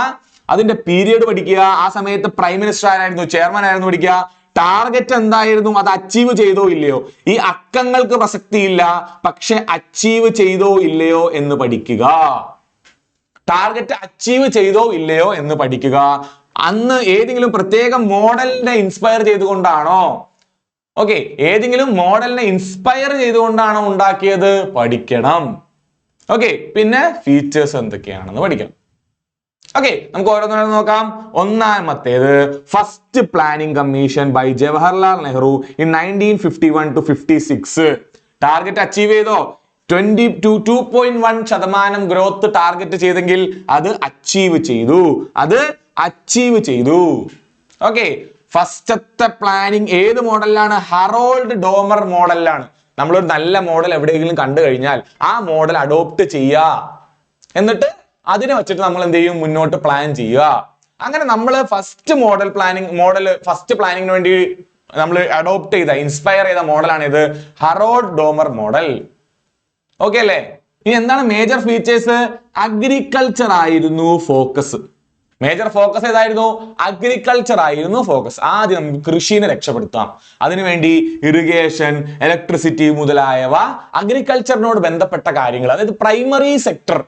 അതിന്റെ പീരിയഡ് പഠിക്കുക, ആ സമയത്ത് പ്രൈം മിനിസ്റ്റർ ആരായിരുന്നു, ചെയർമാൻ ആയിരുന്നു പഠിക്കുക, ടാർഗറ്റ് എന്തായിരുന്നു, അത് അച്ചീവ് ചെയ്തോ ഇല്ലയോ. ഈ അക്കങ്ങൾക്ക് പ്രസക്തിയില്ല, പക്ഷെ അച്ചീവ് ചെയ്തോ ഇല്ലയോ എന്ന് പഠിക്കുക. ടാർഗറ്റ് അച്ചീവ് ചെയ്തോ ഇല്ലയോ എന്ന് പഠിക്കുക. അന്ന് ഏതെങ്കിലും പ്രത്യേക മോഡലിനെ ഇൻസ്പയർ ചെയ്തുകൊണ്ടാണോ, ഓക്കെ, ഏതെങ്കിലും മോഡലിനെ ഇൻസ്പയർ ചെയ്തുകൊണ്ടാണോ ഉണ്ടാക്കിയത് പഠിക്കണം. ഓക്കെ, പിന്നെ ഫീച്ചേഴ്സ് എന്തൊക്കെയാണെന്ന് പഠിക്കണം. ഓക്കെ, നമുക്ക് ഓരോന്നും നോക്കാം. ഒന്നാമത്തേത് first planning commission by Jawaharlal Nehru in 1951 to 56. Target achieve ചെയ്തോ? 2.1% ഗ്രോത്ത് ടാർഗറ്റ് ചെയ്തെങ്കിൽ അത് അച്ചീവ് ചെയ്തു. ഓക്കെ, ഫസ്റ്റത്തെ പ്ലാനിങ് ഏത് മോഡലിലാണ്? Harold Domar മോഡലിലാണ്. നമ്മളൊരു നല്ല മോഡൽ എവിടെയെങ്കിലും കണ്ടു കഴിഞ്ഞാൽ ആ മോഡൽ അഡോപ്റ്റ് ചെയ്യുക, എന്നിട്ട് അതിനെ വെച്ചിട്ട് നമ്മൾ എന്ത് ചെയ്യും? മുന്നോട്ട് പ്ലാൻ ചെയ്യുക. അങ്ങനെ നമ്മൾ ഫസ്റ്റ് പ്ലാനിങ്ങിന് വേണ്ടി നമ്മൾ അഡോപ്റ്റ് ചെയ്ത, ഇൻസ്പയർ ചെയ്ത മോഡലാണ് ഇത്, ഹറോൾഡ് ഡോമർ മോഡൽ. ഓക്കെ അല്ലേ? ഇനി എന്താണ് മേജർ ഫീച്ചേഴ്സ്? അഗ്രികൾച്ചർ ആയിരുന്നു ഫോക്കസ്. മേജർ ഫോക്കസ് ഏതായിരുന്നു? അഗ്രികൾച്ചർ ആയിരുന്നു ഫോക്കസ്. ആദ്യം നമുക്ക് കൃഷിനെ രക്ഷപ്പെടുത്താം. അതിനുവേണ്ടി ഇറിഗേഷൻ, ഇലക്ട്രിസിറ്റി മുതലായവ അഗ്രികൾച്ചറിനോട് ബന്ധപ്പെട്ട കാര്യങ്ങൾ, അതായത് പ്രൈമറി സെക്ടർ,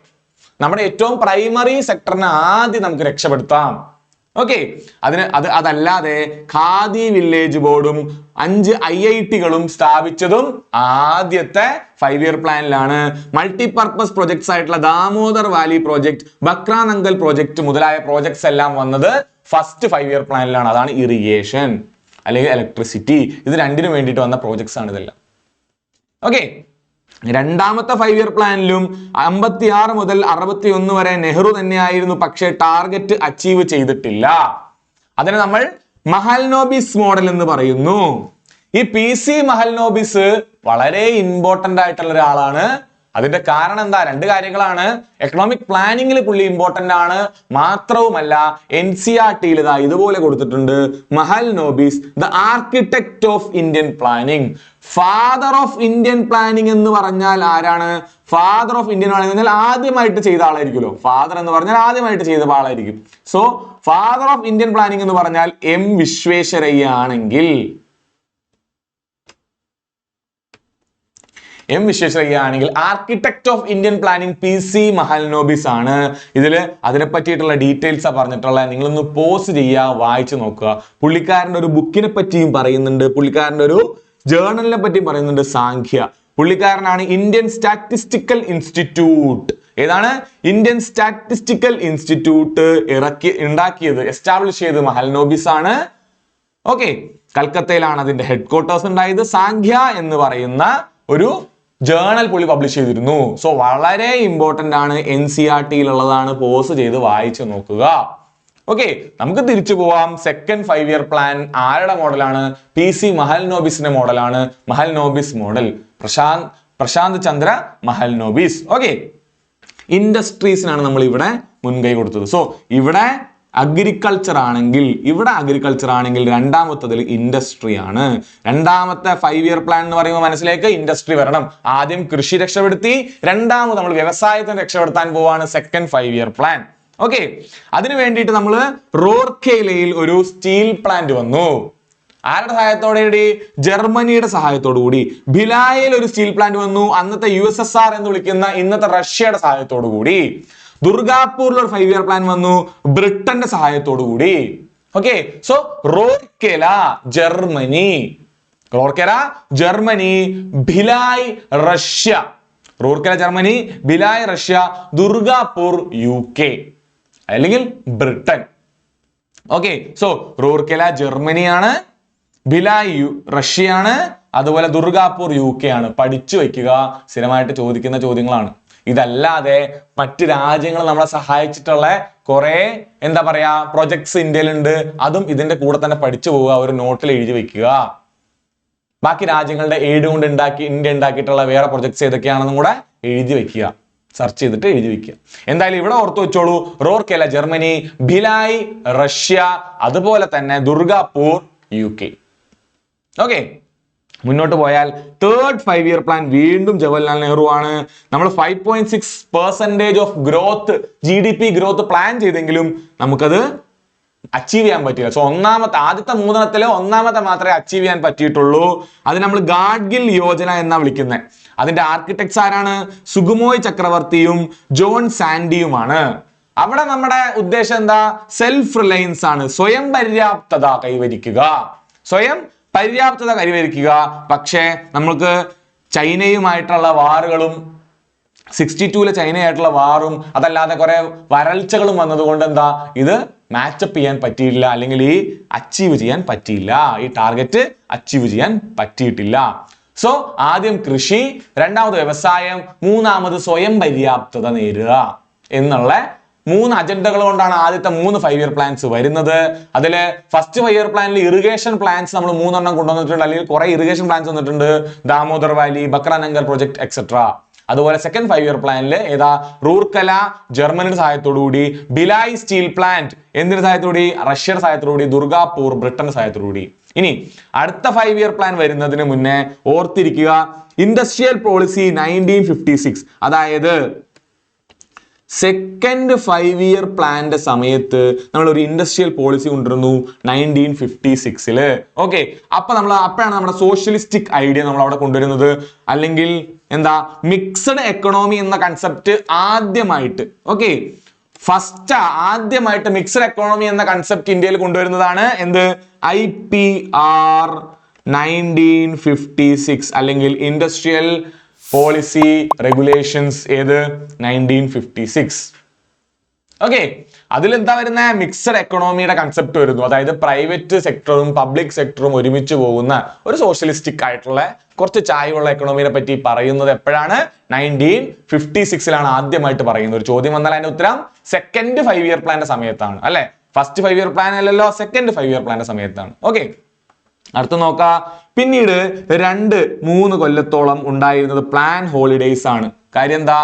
നമ്മുടെ ഏറ്റവും പ്രൈമറി സെക്ടറിനെ ആദ്യം നമുക്ക് രക്ഷപ്പെടുത്താം. ഓക്കെ, അതല്ലാതെ ഖാദി വില്ലേജ് ബോർഡും 5 IIT-കളും സ്ഥാപിച്ചതും ആദ്യത്തെ 5-year പ്ലാനിലാണ്. മൾട്ടിപർപ്പസ് പ്രൊജക്ട്സ് ആയിട്ടുള്ള Damodar Valley project, Bhakra Nangal project മുതലായ പ്രോജക്ട്സ് എല്ലാം വന്നത് ഫസ്റ്റ് 5-year പ്ലാനിലാണ്. അതാണ് ഇറിഗേഷൻ അല്ലെങ്കിൽ ഇലക്ട്രിസിറ്റി. ഇത് രണ്ടിനും വേണ്ടിയിട്ട് വന്ന പ്രോജക്ട്സ് ആണ് ഇതെല്ലാം. ഓക്കെ, രണ്ടാമത്തെ 5-year പ്ലാനിലും 56 മുതൽ 61 വരെ നെഹ്റു തന്നെയായിരുന്നു, പക്ഷേ ടാർഗറ്റ് അച്ചീവ് ചെയ്തിട്ടില്ല. അതിനെ നമ്മൾ മഹൽനോബിസ് മോഡൽ എന്ന് പറയുന്നു. ഈ PC മഹൽനോബിസ് വളരെ ഇമ്പോർട്ടന്റ് ആയിട്ടുള്ള ഒരാളാണ്. അതിന്റെ കാരണം എന്താ? 2 കാര്യങ്ങളാണ്. എക്കണോമിക് പ്ലാനിങ്ങിൽ പുള്ളി ഇമ്പോർട്ടന്റ് ആണ്, മാത്രവുമല്ല NCERT-യിൽ ഇതുപോലെ കൊടുത്തിട്ടുണ്ട്, Mahalanobis the architect of Indian planning. Father of Indian planning എന്ന് പറഞ്ഞാൽ ആരാണ്? ഫാദർ ഓഫ് ഇന്ത്യൻ പ്ലാനിങ് എന്നാൽ ആദ്യമായിട്ട് ചെയ്ത ആളായിരിക്കുമല്ലോ. ഫാദർ എന്ന് പറഞ്ഞാൽ ആദ്യമായിട്ട് ചെയ്ത ആളായിരിക്കും. So father of Indian planning എന്ന് പറഞ്ഞാൽ M വിശ്വേശ്വരയ്യ ആണെങ്കിൽ, architect of Indian planning PC Mahalanobis ആണ്. അതിനെ പറ്റിയിട്ടുള്ള ഡീറ്റെയിൽസ് പറഞ്ഞിട്ടുള്ള, നിങ്ങളൊന്ന് പോസ് ചെയ്യുക, വായിച്ചു നോക്കുക. പുള്ളിക്കാരന്റെ ഒരു ബുക്കിനെ പറ്റിയും പറയുന്നുണ്ട്, പുള്ളിക്കാരന്റെ ഒരു ജേർണലിനെ പറ്റിയും പറയുന്നുണ്ട്, സാഖ്യ. പുള്ളിക്കാരനാണ് ഇന്ത്യൻ സ്റ്റാറ്റിസ്റ്റിക്കൽ ഇൻസ്റ്റിറ്റ്യൂട്ട്. ഏതാണ്? ഇന്ത്യൻ സ്റ്റാറ്റിസ്റ്റിക്കൽ ഇൻസ്റ്റിറ്റ്യൂട്ട് ഉണ്ടാക്കിയത്, എസ്റ്റാബ്ലിഷ് ചെയ്ത് മഹൽനോബിസ് ആണ്. ഓക്കെ, കൽക്കത്തയിലാണ് അതിന്റെ ഹെഡ് ക്വാർട്ടേഴ്സ് ഉണ്ടായത്. സാഖ്യ എന്ന് പറയുന്ന ഒരു ജേർണൽ പുള്ളി പബ്ലിഷ് ചെയ്തിരുന്നു. സോ വളരെ ഇമ്പോർട്ടന്റ് ആണ്, NCERT-യിലുള്ളതാണ്, പോസ് ചെയ്ത് വായിച്ചു നോക്കുക. ഓക്കെ, നമുക്ക് തിരിച്ചു പോവാം. സെക്കൻഡ് 5-year പ്ലാൻ ആരുടെ മോഡലാണ്? PC മഹൽനോബിസിന്റെ മോഡലാണ്. മഹൽനോബിസ് മോഡൽ, പ്രശാന്ത് ചന്ദ്ര മഹൽനോബിസ്. ഓക്കെ, ഇൻഡസ്ട്രീസിനാണ് നമ്മൾ ഇവിടെ മുൻകൈ കൊടുത്തത്. സോ ഇവിടെ അഗ്രികൾച്ചർ ആണെങ്കിൽ, ഇവിടെ അഗ്രികൾച്ചർ ആണെങ്കിൽ രണ്ടാമത്തതിൽ ഇൻഡസ്ട്രി ആണ്. രണ്ടാമത്തെ 5 ഇയർ പ്ലാൻ എന്ന് പറയുമ്പോൾ മനസ്സിലേക്ക് ഇൻഡസ്ട്രി വരണം. ആദ്യം കൃഷി രക്ഷപ്പെടുത്തി, രണ്ടാമത് നമ്മൾ വ്യവസായത്തിന് രക്ഷപ്പെടുത്താൻ പോവാണ് സെക്കൻഡ് 5 ഇയർ പ്ലാൻ. ഓക്കെ, അതിനു വേണ്ടിയിട്ട് നമ്മൾ റൂർക്കേലയിൽ ഒരു സ്റ്റീൽ പ്ലാന്റ് വന്നു. ആരുടെ സഹായത്തോടെ? ജർമ്മനിയുടെ സഹായത്തോടു കൂടി. ഭിലായിൽ ഒരു സ്റ്റീൽ പ്ലാന്റ് വന്നു, അന്നത്തെ USSR എന്ന് വിളിക്കുന്ന ഇന്നത്തെ റഷ്യയുടെ സഹായത്തോടു കൂടി. ദുർഗാപൂരിൽ ഒരു 5 ഇയർ പ്ലാൻ വന്നു, ബ്രിട്ടന്റെ സഹായത്തോടു കൂടി. Okay, so Rourkela Germany, Rourkela Germany, Bhilai Russia. Rourkela Germany, Bhilai Russia, Durgapur UK അല്ലെങ്കിൽ ബ്രിട്ടൻ. ഓക്കെ, സോ റൂർക്കേല ജർമ്മനിയാണ്, ഭിലായ് റഷ്യയാണ്, അതുപോലെ ദുർഗാപൂർ UK ആണ്. പഠിച്ചു വെക്കുക, സ്ഥിരമായിട്ട് ചോദിക്കുന്ന ചോദ്യങ്ങളാണ്. ഇതല്ലാതെ മറ്റ് രാജ്യങ്ങൾ നമ്മളെ സഹായിച്ചിട്ടുള്ള കുറെ എന്താ പറയാ പ്രൊജക്ട്സ് ഇന്ത്യയിലുണ്ട്. അതും ഇതിന്റെ കൂടെ തന്നെ പഠിച്ചു പോവുക, ഒരു നോട്ടിൽ എഴുതി വെക്കുക. ബാക്കി രാജ്യങ്ങളുടെ എയ്ഡ് കൊണ്ട് ഇന്ത്യ ഉണ്ടാക്കിയിട്ടുള്ള വേറെ പ്രൊജക്ട്സ് ഏതൊക്കെയാണെന്നും കൂടെ എഴുതി വെക്കുക, സെർച്ച് ചെയ്തിട്ട് എഴുതി വെക്കുക. എന്തായാലും ഇവിടെ ഓർത്തു വെച്ചോളൂ, റൂർക്കേല ജർമ്മനി, ഭിലായ് റഷ്യ, അതുപോലെ തന്നെ ദുർഗാപൂർ UK. ഓക്കെ, മുന്നോട്ട് പോയാൽ തേർഡ് 5 ഇയർ പ്ലാൻ വീണ്ടും ജവഹർലാൽ നെഹ്റു ആണ്. നമ്മൾ 5.6% of growth, GDP growth plan ചെയ്തെങ്കിലും നമുക്കത് അച്ചീവ് ചെയ്യാൻ പറ്റില്ല. സോ ആദ്യത്തെ 3 ഒന്നാമത്തെ മാത്രമേ അച്ചീവ് ചെയ്യാൻ പറ്റിയിട്ടുള്ളൂ. അത് നമ്മൾ ഗാഡ്ഗിൽ യോജന എന്നാ വിളിക്കുന്നത്. അതിന്റെ ആർക്കിടെക്ട്സ് ആരാണ്? സുഗുമോയ് ചക്രവർത്തിയും ജോൺ സാൻഡിയുമാണ്. അവിടെ നമ്മുടെ ഉദ്ദേശം എന്താ? സെൽഫ് റിലയൻസ് ആണ്, സ്വയം പര്യാപ്തത കൈവരിക്കുക, സ്വയം പര്യാപ്തത കൈവരിക്കുക. പക്ഷേ നമുക്ക് ചൈനയുമായിട്ടുള്ള വാറുകളും 62 ചൈനയായിട്ടുള്ള വാറും അതല്ലാതെ കുറെ വരൾച്ചകളും വന്നതുകൊണ്ട് എന്താ ഇത് മാച്ചപ്പ് ചെയ്യാൻ പറ്റിയില്ല, അല്ലെങ്കിൽ ഈ അച്ചീവ് ചെയ്യാൻ പറ്റിയില്ല, ഈ ടാർഗറ്റ് അച്ചീവ് ചെയ്യാൻ പറ്റിയിട്ടില്ല. സോ ആദ്യം കൃഷി, രണ്ടാമത് വ്യവസായം, മൂന്നാമത് സ്വയം പര്യാപ്തത നേടുക എന്നുള്ള 3 അജണ്ടകൾ കൊണ്ടാണ് ആദ്യത്തെ 3 5 ഇയർ പ്ലാൻസ് വരുന്നത്. അതില് ഫസ്റ്റ് 5 ഇയർ പ്ലാനിൽ ഇറിഗേഷൻ പ്ലാൻസ് നമ്മൾ 3 എണ്ണം കൊണ്ടുവന്നിട്ടുണ്ട്, അല്ലെങ്കിൽ കുറെ ഇറിഗേഷൻ പ്ലാൻസ് വന്നിട്ടുണ്ട്. Damodar valley, Bhakra Nangal project etcetera. അതുപോലെ സെക്കൻഡ് 5 ഇയർ പ്ലാനിൽ ഏതാ? റൂർക്കേല ജർമ്മനിയുടെ സഹായത്തോടുകൂടി, ഭിലായ് സ്റ്റീൽ പ്ലാന്റ് എന്തിന്റെ സഹായത്തോടുകൂടി? റഷ്യയുടെ സഹായത്തോടുകൂടി, ദുർഗാപൂർ ബ്രിട്ടന്റെ സഹായത്തോടുകൂടി. ഇനി അടുത്ത 5 ഇയർ പ്ലാൻ വരുന്നതിന് മുന്നേ ഓർത്തിരിക്കുക, ഇൻഡസ്ട്രിയൽ പോളിസി 1956, അതായത് സെക്കൻഡ് 5 ഇയർ പ്ലാന്റെ സമയത്ത് നമ്മൾ ഒരു ഇൻഡസ്ട്രിയൽ പോളിസി കൊണ്ടുവരുന്നു 1956. ഓക്കെ, അപ്പോഴാണ് നമ്മുടെ സോഷ്യലിസ്റ്റിക് ഐഡിയ നമ്മൾ അവിടെ കൊണ്ടുവരുന്നത്. അല്ലെങ്കിൽ എന്താ, മിക്സഡ് എക്കണോമി എന്ന കൺസെപ്റ്റ് ആദ്യമായിട്ട്, ഓക്കെ, ആദ്യമായിട്ട് മിക്സഡ് എക്കണോമി എന്ന കൺസെപ്റ്റ് ഇന്ത്യയിൽ കൊണ്ടുവരുന്നതാണ് എന്ത്? IPR 1956 അല്ലെങ്കിൽ ഇൻഡസ്ട്രിയൽ പോളിസി റെഗുലേഷൻസ് ഏത്? 1956. ഓക്കെ, അതിലെന്താ വരുന്ന? മിക്സഡ് എക്കണോമിയുടെ കൺസെപ്റ്റ് വരുന്നു. അതായത് പ്രൈവറ്റ് സെക്ടറും പബ്ലിക് സെക്ടറും ഒരുമിച്ച് പോകുന്ന ഒരു സോഷ്യലിസ്റ്റിക് ആയിട്ടുള്ള കുറച്ച് ചായവുള്ള എക്കണോമിയെ പറ്റി പറയുന്നത് എപ്പോഴാണ്? 1956 ആദ്യമായിട്ട് പറയുന്നത്. ഒരു ചോദ്യം വന്നാൽ അതിന്റെ ഉത്തരം സെക്കൻഡ് 5 ഇയർ പ്ലാന്റെ സമയത്താണ്, അല്ലെ? ഫസ്റ്റ് 5 ഇയർ പ്ലാൻ അല്ലല്ലോ, സെക്കൻഡ് 5 ഇയർ പ്ലാന്റെ സമയത്താണ്. ഓക്കെ, അടുത്ത നോക്കാം. പിന്നീട് 2-3 കൊല്ലത്തോളം ഉണ്ടായിരുന്നത് പ്ലാൻ ഹോളിഡേയ്സ് ആണ്. കാര്യം എന്താ?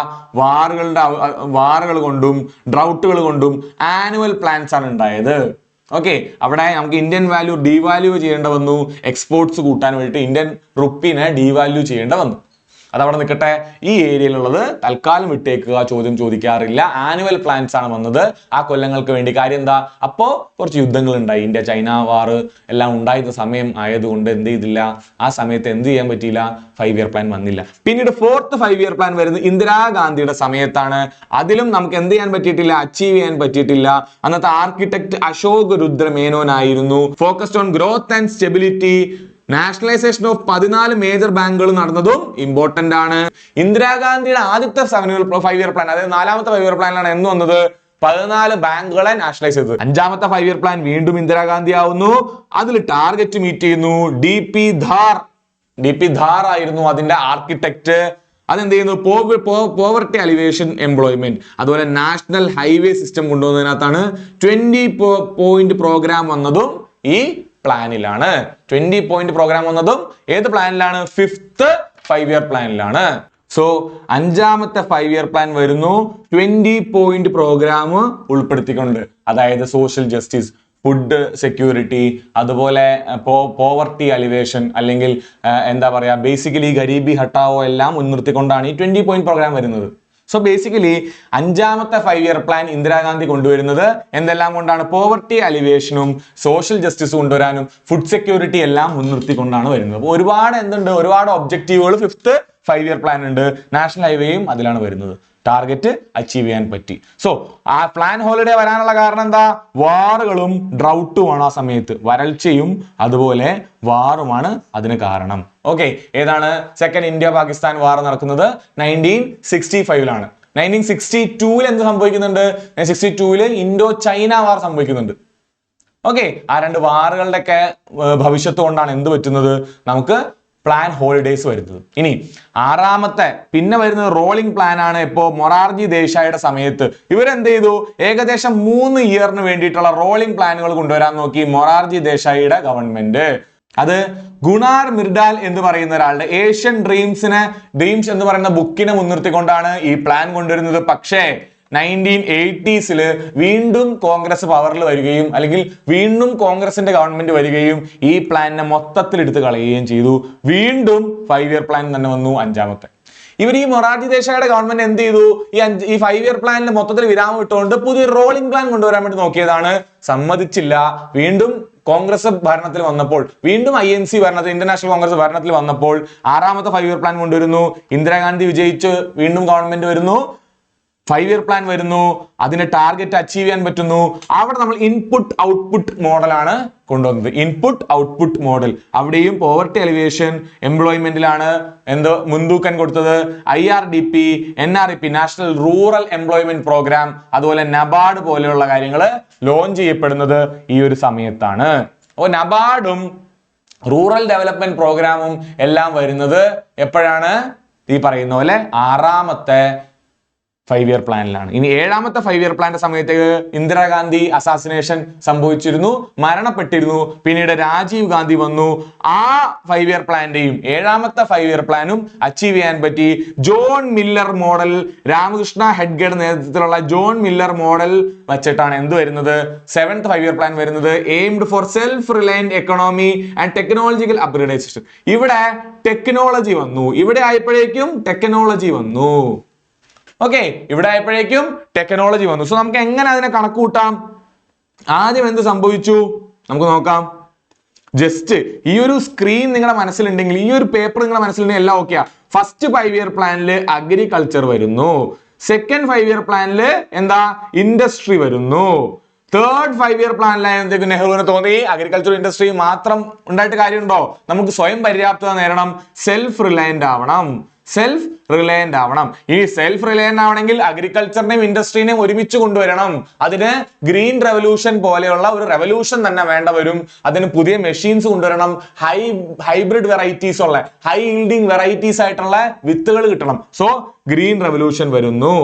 വാറുകൾ കൊണ്ടും ഡ്രൗട്ടുകൾ കൊണ്ടും ആനുവൽ പ്ലാൻസ് ആണ് ഉണ്ടായത്. ഓക്കെ, അവിടെ നമുക്ക് ഇന്ത്യൻ വാല്യൂ ഡീവാല്യൂ ചെയ്യേണ്ട വന്നു. എക്സ്പോർട്സ് കൂട്ടാൻ വേണ്ടിയിട്ട് ഇന്ത്യൻ റുപ്പീനെ ഡീവാല്യൂ ചെയ്യേണ്ട വന്നു. അതവിടെ നിൽക്കട്ടെ. ഈ ഏരിയയിലുള്ളത് തൽക്കാലം വിട്ടേക്കുക, ചോദ്യം ചോദിക്കാറില്ല. ആനുവൽ പ്ലാൻസ് ആണ് വന്നത് ആ കൊല്ലങ്ങൾക്ക് വേണ്ടി. കാര്യം എന്താ? അപ്പോ കുറച്ച് യുദ്ധങ്ങൾ ഉണ്ടായി, ഇന്ത്യ ചൈന വാർ എല്ലാം ഉണ്ടായിരുന്ന സമയം ആയതുകൊണ്ട് എന്ത് ചെയ്തില്ല, ആ സമയത്ത് എന്ത് ചെയ്യാൻ പറ്റിയില്ല, 5 ഇയർ പ്ലാൻ വന്നില്ല. പിന്നീട് ഫോർത്ത് 5 ഇയർ പ്ലാൻ വരുന്നത് ഇന്ദിരാഗാന്ധിയുടെ സമയത്താണ്. അതിലും നമുക്ക് എന്ത് ചെയ്യാൻ പറ്റിയിട്ടില്ല, അച്ചീവ് ചെയ്യാൻ പറ്റിയിട്ടില്ല. അന്നത്തെ ആർക്കിടെക്ട് അശോക് രുദ്ര മേനോൻ ആയിരുന്നു. Focused on growth and stability. Nationalisation of 14 major ബാങ്കുകൾ നടന്നതും ഇമ്പോർട്ടന്റ് ആണ്. ഇന്ദിരാഗാന്ധിയുടെ ആദ്യത്തെ 5 ഇയർ പ്ലാൻ, അതായത് 4ാമത്തെ 5 ഇയർ പ്ലാനിലാണ് എന്ന് വന്നത് 14 ബാങ്കുകളെ നാഷണലൈസ് ചെയ്തത്. 5ാമത്തെ 5 ഇയർ പ്ലാൻ വീണ്ടും ഇന്ദിരാഗാന്ധി ആവുന്നു. അതിൽ ടാർഗറ്റ് മീറ്റ് ചെയ്യുന്നു. DP ധാർ ആയിരുന്നു അതിന്റെ ആർക്കിടെക്ട്. അതെന്ത് ചെയ്യുന്നു? പോവർട്ടി അലിവേഷൻ എംപ്ലോയ്മെന്റ്, അതുപോലെ നാഷണൽ ഹൈവേ സിസ്റ്റം കൊണ്ടുവന്നതിനകത്താണ് 20 പോയിന്റ് പ്രോഗ്രാം വന്നതും ഈ പ്ലാനിലാണ്. 20 പോയിന്റ് പ്രോഗ്രാം വന്നതും ഏത് പ്ലാനിലാണ്? 5th 5 year പ്ലാനിലാണ്. സോ അഞ്ചാമത്തെ 5 ഇയർ പ്ലാൻ വരുന്നു 20 പോയിന്റ് പ്രോഗ്രാം ഉൾപ്പെടുത്തിക്കൊണ്ട്. അതായത് സോഷ്യൽ ജസ്റ്റിസ്, ഫുഡ് സെക്യൂരിറ്റി, അതുപോലെ പോവർട്ടി അലിവേഷൻ, അല്ലെങ്കിൽ എന്താ പറയാ ബേസിക്കലി ഗരീബി ഹട്ടാവോ എല്ലാം മുൻനിർത്തിക്കൊണ്ടാണ് ഈ 20 പോയിന്റ് പ്രോഗ്രാം വരുന്നത്. സോ ബേസിക്കലി അഞ്ചാമത്തെ 5 ഇയർ പ്ലാൻ ഇന്ദിരാഗാന്ധി കൊണ്ടുവരുന്നത് എന്തെല്ലാം കൊണ്ടാണ്? പോവർട്ടി അലിവേഷനും സോഷ്യൽ ജസ്റ്റിസ് കൊണ്ടുവരാനും ഫുഡ് സെക്യൂരിറ്റി എല്ലാം മുൻനിർത്തിക്കൊണ്ടാണ് വരുന്നത്. അപ്പോൾ ഒരുപാട് ഒബ്ജക്റ്റീവുകൾ 5th 5 ഇയർ പ്ലാൻ ഉണ്ട്. നാഷണൽ ഹൈവേയും അതിലാണ് വരുന്നത്. ടാർഗറ്റ് അച്ചീവ് ചെയ്യാൻ പറ്റി. സോ ആ പ്ലാൻ ഹോളിഡേ വരാനുള്ള കാരണം എന്താ? വാറുകളും ഡ്രൗട്ടുമാണ് ആ സമയത്ത്. വരൾച്ചയും അതുപോലെ വാറുമാണ് അതിന് കാരണം. ഓക്കെ, ഏതാണ്? സെക്കൻഡ് ഇന്ത്യ പാകിസ്ഥാൻ വാർ നടക്കുന്നത് 1965 1962 എന്ത് സംഭവിക്കുന്നുണ്ട്? 1962 ഇൻഡോ ചൈന വാർ സംഭവിക്കുന്നുണ്ട്. ഓക്കെ, ആ രണ്ട് വാറുകളുടെ ഒക്കെ ഭവിഷ്യത്ത് കൊണ്ടാണ് എന്ത് പറ്റുന്നത്? നമുക്ക് പ്ലാൻ ഹോളിഡേയ്സ് വരുന്നത്. ഇനി ആറാമത്തെ പിന്നെ വരുന്നത് റോളിംഗ് പ്ലാൻ ആണ്. ഇപ്പോ മൊറാർജി ദേശായിയുടെ സമയത്ത് ഇവരെന്ത് ചെയ്തു? ഏകദേശം 3 ഇയറിന് വേണ്ടിയിട്ടുള്ള റോളിംഗ് പ്ലാനുകൾ കൊണ്ടുവരാൻ നോക്കി മൊറാർജി ദേശായിയുടെ ഗവൺമെന്റ്. അത് ഗുണാർ മിർഡാൽ എന്ന് പറയുന്ന ഒരാളുടെ ഏഷ്യൻ ഡ്രീംസ് എന്ന് പറയുന്ന ബുക്കിനെ മുൻനിർത്തിക്കൊണ്ടാണ് ഈ പ്ലാൻ കൊണ്ടുവരുന്നത്. പക്ഷേ 1980s വീണ്ടും കോൺഗ്രസ് പവറിൽ വരികയും അല്ലെങ്കിൽ വീണ്ടും കോൺഗ്രസിന്റെ ഗവൺമെന്റ് വരികയും ഈ പ്ലാനിനെ മൊത്തത്തിൽ എടുത്ത് കളയുകയും ചെയ്തു. വീണ്ടും 5 ഇയർ പ്ലാൻ തന്നെ വന്നു അഞ്ചാമത്തെ. ഇവർ ഈ മൊറാർജി ദേശായിയുടെ ഗവൺമെന്റ് എന്ത് ചെയ്തു? ഈ 5 ഇയർ പ്ലാനിൽ മൊത്തത്തിൽ വിരാമം ഇട്ടുകൊണ്ട് പുതിയൊരു റോളിംഗ് പ്ലാൻ കൊണ്ടുവരാൻ വേണ്ടി നോക്കിയതാണ്. സമ്മതിച്ചില്ല. വീണ്ടും കോൺഗ്രസ് ഭരണത്തിൽ വന്നപ്പോൾ, വീണ്ടും INC ഭരണത്തിൽ, ഇന്റർനാഷണൽ കോൺഗ്രസ് ഭരണത്തിൽ വന്നപ്പോൾ ആറാമത്തെ 5 ഇയർ പ്ലാൻ കൊണ്ടുവരുന്നു. ഇന്ദിരാഗാന്ധി വിജയിച്ച് വീണ്ടും ഗവൺമെന്റ് വരുന്നു. 5 ഇയർ പ്ലാൻ വരുന്നു. അതിന്റെ ടാർഗറ്റ് അച്ചീവ് ചെയ്യാൻ പറ്റുന്നു. അവിടെ നമ്മൾ ഇൻപുട്ട് ഔട്ട്പുട്ട് മോഡലാണ് കൊണ്ടുവന്നത്. Input output model. അവിടെയും പോവർട്ടി എലിവേഷൻ, എംപ്ലോയ്മെന്റിലാണ് മുൻതൂക്കം കൊടുത്തത്. IRDP, NREP, national rural employment programme, അതുപോലെ നബാർഡ് പോലെയുള്ള കാര്യങ്ങൾ ലോഞ്ച് ചെയ്യപ്പെടുന്നത് ഈ ഒരു സമയത്താണ്. അപ്പോൾ നബാർഡും റൂറൽ ഡെവലപ്മെന്റ് പ്രോഗ്രാമും എല്ലാം വരുന്നത് എപ്പോഴാണ്? ഈ പറയുന്ന പോലെ ആറാമത്തെ 5 ഇയർ പ്ലാനിലാണ്. ഇനി ഏഴാമത്തെ 5 ഇയർ പ്ലാന്റെ സമയത്തേക്ക് ഇന്ദിരാഗാന്ധി അസാസിനേഷൻ സംഭവിച്ചിരുന്നു, മരണപ്പെട്ടിരുന്നു. പിന്നീട് രാജീവ് ഗാന്ധി വന്നു. ആ 5 ഇയർ പ്ലാന്റെയും ഏഴാമത്തെ 5 ഇയർ പ്ലാനും അച്ചീവ് ചെയ്യാൻ പറ്റി. ജോൺ മില്ലർ മോഡൽ, രാമകൃഷ്ണ ഹെഡ്ഗയുടെ നേതൃത്വത്തിലുള്ള ജോൺ മില്ലർ മോഡൽ വെച്ചിട്ടാണ് എന്ത് വരുന്നത്? 7th 5 ഇയർ പ്ലാൻ വരുന്നത്. Aimed for self reliant economy and technological upgradation. ഇവിടെ ടെക്നോളജി വന്നു. ഇവിടെ ആയപ്പോഴേക്കും ടെക്നോളജി വന്നു. ഓക്കെ, ഇവിടെ ആയപ്പോഴേക്കും ടെക്നോളജി വന്നു. സോ നമുക്ക് എങ്ങനെ അതിനെ കണക്കൂട്ടാം? ആദ്യം എന്ത് സംഭവിച്ചു നമുക്ക് നോക്കാം. ജസ്റ്റ് ഈ ഒരു സ്ക്രീൻ നിങ്ങളുടെ മനസ്സിലുണ്ടെങ്കിൽ, ഈ ഒരു പേപ്പർ നിങ്ങളുടെ മനസ്സിലുണ്ടെങ്കിൽ എല്ലാം ഓക്കെയാ. ഫസ്റ്റ് 5 ഇയർ പ്ലാനിൽ അഗ്രികൾച്ചർ വരുന്നു. സെക്കൻഡ് 5 ഇയർ പ്ലാനിൽ എന്താ? ഇൻഡസ്ട്രി വരുന്നു. തേർഡ് 5 ഇയർ പ്ലാനിലായപ്പോഴത്തേക്ക് നെഹ്റുവിന് തോന്നി അഗ്രികൾച്ചർ ഇൻഡസ്ട്രി മാത്രം ഉണ്ടായിട്ട് കാര്യമുണ്ടോ? നമുക്ക് സ്വയം പര്യാപ്തത നേടണം. സെൽഫ് റിലയന്റ് ആവണം. ഈ സെൽഫ് റിലയന്റ് ആവണമെങ്കിൽ അഗ്രികൾച്ചറിനെയും ഇൻഡസ്ട്രീനെയും ഒരുമിച്ച് കൊണ്ടുവരണം. അതിന് ഗ്രീൻ റെവല്യൂഷൻ പോലെയുള്ള ഒരു റെവല്യൂഷൻ തന്നെ വേണ്ട വരും. അതിന് പുതിയ മെഷീൻസ് കൊണ്ടുവരണം. ഹൈബ്രിഡ് വെറൈറ്റീസ് ഉള്ള, ഹൈ ഈൽഡിങ് വെറൈറ്റീസ് ആയിട്ടുള്ള വിത്തുകൾ കിട്ടണം. സോ ഗ്രീൻ റെവല്യൂഷൻ വരുന്നു.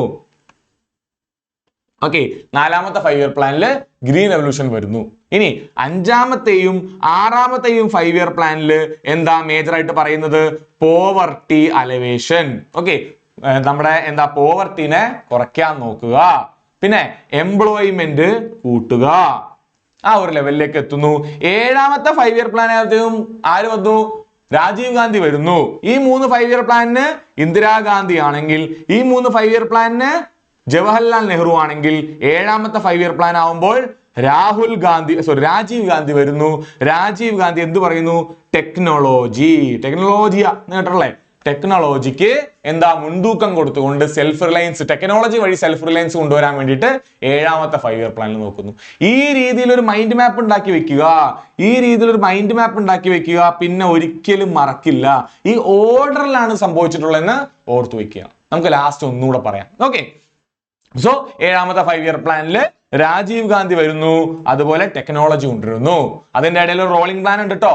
ഓക്കെ, നാലാമത്തെ 5 ഇയർ പ്ലാനിൽ ഗ്രീൻ റെവല്യൂഷൻ വരുന്നു. ഇനി അഞ്ചാമത്തെയും ആറാമത്തെയും 5 ഇയർ പ്ലാനിൽ എന്താ മേജർ ആയിട്ട് പറയുന്നത്? Poverty alleviation. ഓക്കെ, നമ്മുടെ പോവർട്ടിനെ കുറയ്ക്കാൻ നോക്കുക. പിന്നെ എംപ്ലോയ്മെന്റ് കൂട്ടുക. ആ ഒരു ലെവലിലേക്ക് എത്തുന്നു. ഏഴാമത്തെ 5 ഇയർ പ്ലാൻ ആയപ്പോഴത്തേക്കും ആര് വന്നു? രാജീവ് ഗാന്ധി വരുന്നു. ഈ 3 5 ഇയർ പ്ലാനിന് ഇന്ദിരാഗാന്ധി ആണെങ്കിൽ, ഈ 3 5 ഇയർ പ്ലാനിന് ജവഹർലാൽ നെഹ്റു ആണെങ്കിൽ, ഏഴാമത്തെ 5 ഇയർ പ്ലാൻ ആവുമ്പോൾ രാജീവ് ഗാന്ധി വരുന്നു. രാജീവ് ഗാന്ധി എന്ത് പറയുന്നു? ടെക്നോളജിയാ കേട്ടല്ലേ? ടെക്നോളജിക്ക് മുൻതൂക്കം കൊടുത്തുകൊണ്ട് ടെക്നോളജി വഴി സെൽഫ് റിലയൻസ് കൊണ്ടുവരാൻ വേണ്ടിയിട്ട് ഏഴാമത്തെ 5 ഇയർ പ്ലാനിൽ നോക്കുന്നു. ഈ രീതിയിൽ ഒരു മൈൻഡ് മാപ്പ് ഉണ്ടാക്കി വെക്കുക. പിന്നെ ഒരിക്കലും മറക്കില്ല. ഈ ഓർഡറിലാണ് സംഭവിച്ചിട്ടുള്ളതെന്ന് ഓർത്തു വെക്കുക. നമുക്ക് ലാസ്റ്റ് ഒന്നുകൂടെ പറയാം. ഓക്കെ, സോ ഏഴാമത്തെ 5 ഇയർ പ്ലാനിൽ രാജീവ് ഗാന്ധി വരുന്നു. അതുപോലെ ടെക്നോളജി കൊണ്ടുവരുന്നു. അതിന്റെ ഇടയിൽ ഒരു റോളിംഗ് പ്ലാൻ ഉണ്ട് കേട്ടോ.